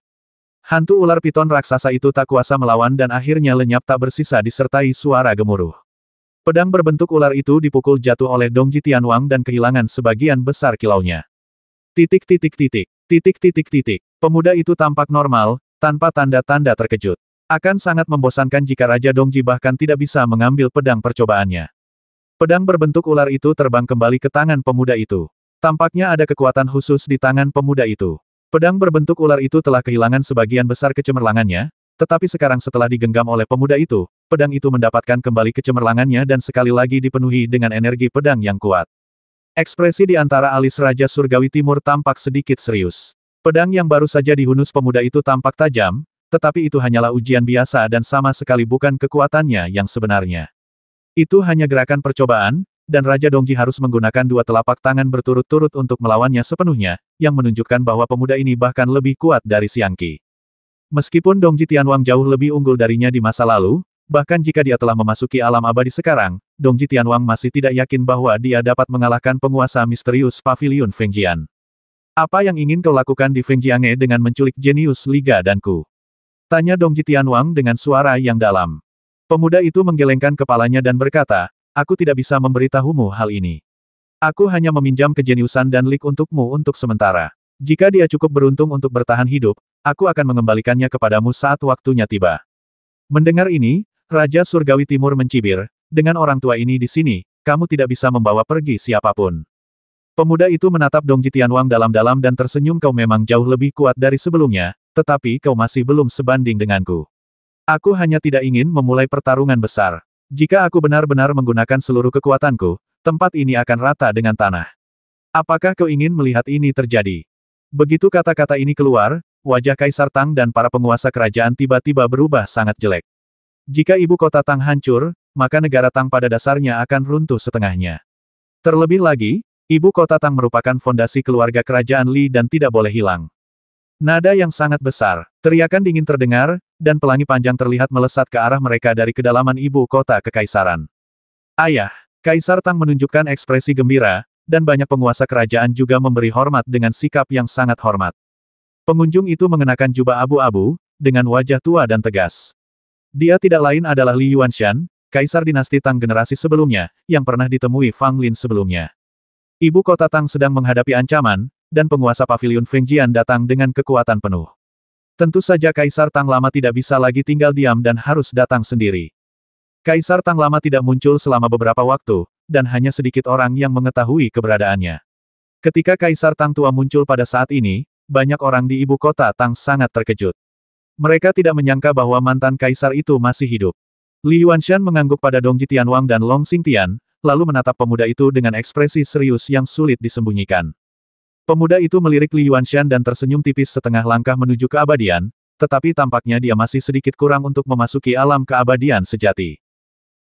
Hantu ular piton raksasa itu tak kuasa melawan dan akhirnya lenyap tak bersisa disertai suara gemuruh. Pedang berbentuk ular itu dipukul jatuh oleh Dongji Tianwang dan kehilangan sebagian besar kilaunya. Titik titik titik. Titik titik titik. Pemuda itu tampak normal, tanpa tanda-tanda terkejut. Akan sangat membosankan jika Raja Dongji bahkan tidak bisa mengambil pedang percobaannya. Pedang berbentuk ular itu terbang kembali ke tangan pemuda itu. Tampaknya ada kekuatan khusus di tangan pemuda itu. Pedang berbentuk ular itu telah kehilangan sebagian besar kecemerlangannya, tetapi sekarang setelah digenggam oleh pemuda itu, pedang itu mendapatkan kembali kecemerlangannya dan sekali lagi dipenuhi dengan energi pedang yang kuat. Ekspresi di antara alis Raja Surgawi Timur tampak sedikit serius. Pedang yang baru saja dihunus pemuda itu tampak tajam, tetapi itu hanyalah ujian biasa dan sama sekali bukan kekuatannya yang sebenarnya. Itu hanya gerakan percobaan, dan Raja Dongji harus menggunakan dua telapak tangan berturut-turut untuk melawannya sepenuhnya, yang menunjukkan bahwa pemuda ini bahkan lebih kuat dari Xiang Qi. Meskipun Dongji Tianwang jauh lebih unggul darinya di masa lalu, bahkan jika dia telah memasuki alam abadi sekarang, Dongji Tianwang masih tidak yakin bahwa dia dapat mengalahkan penguasa misterius Paviliun Fengjian. Apa yang ingin kau lakukan di Fengjiange dengan menculik jenius Liga dan Ku? Tanya Dongji Tianwang dengan suara yang dalam. Pemuda itu menggelengkan kepalanya dan berkata, aku tidak bisa memberitahumu hal ini. Aku hanya meminjam kejeniusan dan Lik untukmu untuk sementara. Jika dia cukup beruntung untuk bertahan hidup, aku akan mengembalikannya kepadamu saat waktunya tiba. Mendengar ini, Raja Surgawi Timur mencibir, dengan orang tua ini di sini, kamu tidak bisa membawa pergi siapapun. Pemuda itu menatap Dongji Tianwang dalam-dalam dan tersenyum, kau memang jauh lebih kuat dari sebelumnya, tetapi kau masih belum sebanding denganku. Aku hanya tidak ingin memulai pertarungan besar. Jika aku benar-benar menggunakan seluruh kekuatanku, tempat ini akan rata dengan tanah. Apakah kau ingin melihat ini terjadi? Begitu kata-kata ini keluar, wajah Kaisar Tang dan para penguasa kerajaan tiba-tiba berubah sangat jelek. Jika ibu kota Tang hancur, maka negara Tang pada dasarnya akan runtuh setengahnya. Terlebih lagi, ibu kota Tang merupakan fondasi keluarga kerajaan Li dan tidak boleh hilang. Nada yang sangat besar, teriakan dingin terdengar, dan pelangi panjang terlihat melesat ke arah mereka dari kedalaman ibu kota kekaisaran. Ayah, Kaisar Tang menunjukkan ekspresi gembira, dan banyak penguasa kerajaan juga memberi hormat dengan sikap yang sangat hormat. Pengunjung itu mengenakan jubah abu-abu, dengan wajah tua dan tegas. Dia tidak lain adalah Li Yuanshan, Kaisar dinasti Tang generasi sebelumnya, yang pernah ditemui Fang Lin sebelumnya. Ibu kota Tang sedang menghadapi ancaman, dan penguasa Paviliun Fengjian datang dengan kekuatan penuh. Tentu saja Kaisar Tang Lama tidak bisa lagi tinggal diam dan harus datang sendiri. Kaisar Tang Lama tidak muncul selama beberapa waktu, dan hanya sedikit orang yang mengetahui keberadaannya. Ketika Kaisar Tang tua muncul pada saat ini, banyak orang di ibu kota Tang sangat terkejut. Mereka tidak menyangka bahwa mantan kaisar itu masih hidup. Li Yuanshan mengangguk pada Dongji Tianwang dan Long Xingtian, lalu menatap pemuda itu dengan ekspresi serius yang sulit disembunyikan. Pemuda itu melirik Li Yuanshan dan tersenyum tipis setengah langkah menuju keabadian, tetapi tampaknya dia masih sedikit kurang untuk memasuki alam keabadian sejati.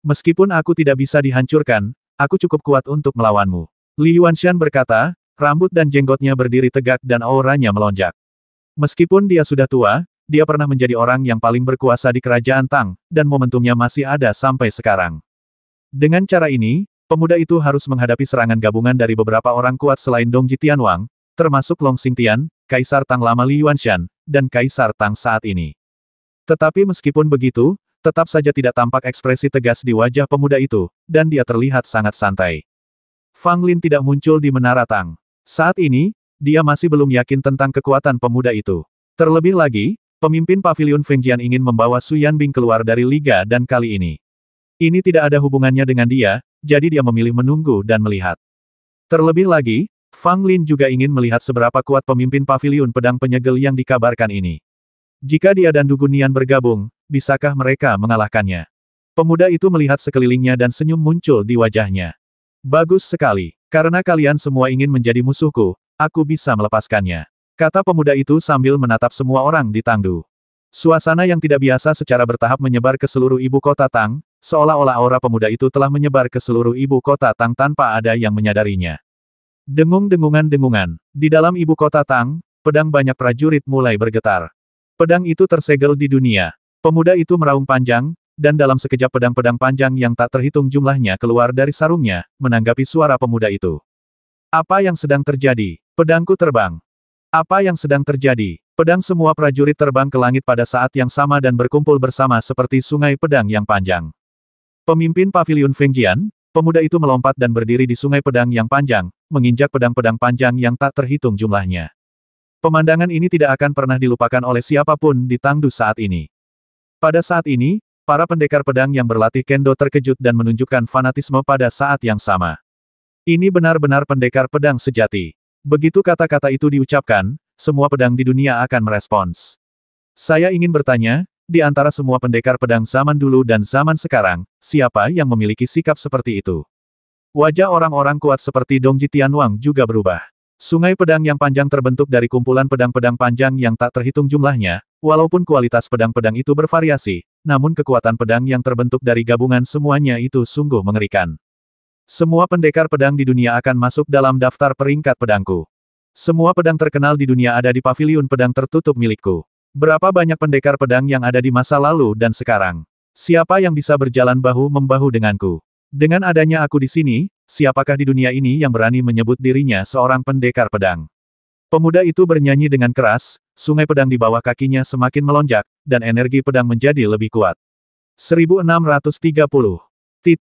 Meskipun aku tidak bisa dihancurkan, aku cukup kuat untuk melawanmu. Li Yuanshan berkata, rambut dan jenggotnya berdiri tegak dan auranya melonjak. Meskipun dia sudah tua, dia pernah menjadi orang yang paling berkuasa di kerajaan Tang, dan momentumnya masih ada sampai sekarang. Dengan cara ini, pemuda itu harus menghadapi serangan gabungan dari beberapa orang kuat selain Dongji Tianwang, termasuk Long Xingtian, Kaisar Tang Lama Li Yuanshan, dan Kaisar Tang saat ini. Tetapi meskipun begitu, tetap saja tidak tampak ekspresi tegas di wajah pemuda itu, dan dia terlihat sangat santai. Fang Lin tidak muncul di Menara Tang. Saat ini, dia masih belum yakin tentang kekuatan pemuda itu. Terlebih lagi, pemimpin Paviliun Fengjian ingin membawa Su Yanbing keluar dari Liga dan kali ini. Ini tidak ada hubungannya dengan dia, jadi dia memilih menunggu dan melihat. Terlebih lagi, Fang Lin juga ingin melihat seberapa kuat pemimpin Paviliun Pedang Penyegel yang dikabarkan ini. Jika dia dan Du Guonian bergabung, bisakah mereka mengalahkannya? Pemuda itu melihat sekelilingnya dan senyum muncul di wajahnya. Bagus sekali, karena kalian semua ingin menjadi musuhku, aku bisa melepaskannya. Kata pemuda itu sambil menatap semua orang di Tangdu. Suasana yang tidak biasa secara bertahap menyebar ke seluruh ibu kota Tang, seolah-olah aura pemuda itu telah menyebar ke seluruh ibu kota Tang tanpa ada yang menyadarinya. Dengung-dengungan-dengungan. Di dalam ibu kota Tang, pedang banyak prajurit mulai bergetar. Pedang itu tersegel di dunia. Pemuda itu meraung panjang, dan dalam sekejap pedang-pedang panjang yang tak terhitung jumlahnya keluar dari sarungnya, menanggapi suara pemuda itu. Apa yang sedang terjadi? Pedangku terbang. Apa yang sedang terjadi? Pedang semua prajurit terbang ke langit pada saat yang sama dan berkumpul bersama seperti sungai pedang yang panjang. Pemimpin Paviliun Fengjian, pemuda itu melompat dan berdiri di sungai pedang yang panjang, menginjak pedang-pedang panjang yang tak terhitung jumlahnya. Pemandangan ini tidak akan pernah dilupakan oleh siapapun di Tangdu saat ini. Pada saat ini, para pendekar pedang yang berlatih kendo terkejut dan menunjukkan fanatisme pada saat yang sama. Ini benar-benar pendekar pedang sejati. Begitu kata-kata itu diucapkan, semua pedang di dunia akan merespons. Saya ingin bertanya, di antara semua pendekar pedang zaman dulu dan zaman sekarang, siapa yang memiliki sikap seperti itu? Wajah orang-orang kuat seperti Dongji Tianwang juga berubah. Sungai pedang yang panjang terbentuk dari kumpulan pedang-pedang panjang yang tak terhitung jumlahnya, walaupun kualitas pedang-pedang itu bervariasi, namun kekuatan pedang yang terbentuk dari gabungan semuanya itu sungguh mengerikan. Semua pendekar pedang di dunia akan masuk dalam daftar peringkat pedangku. Semua pedang terkenal di dunia ada di paviliun pedang tertutup milikku. Berapa banyak pendekar pedang yang ada di masa lalu dan sekarang? Siapa yang bisa berjalan bahu-membahu denganku? Dengan adanya aku di sini, siapakah di dunia ini yang berani menyebut dirinya seorang pendekar pedang? Pemuda itu bernyanyi dengan keras, sungai pedang di bawah kakinya semakin melonjak, dan energi pedang menjadi lebih kuat. 1630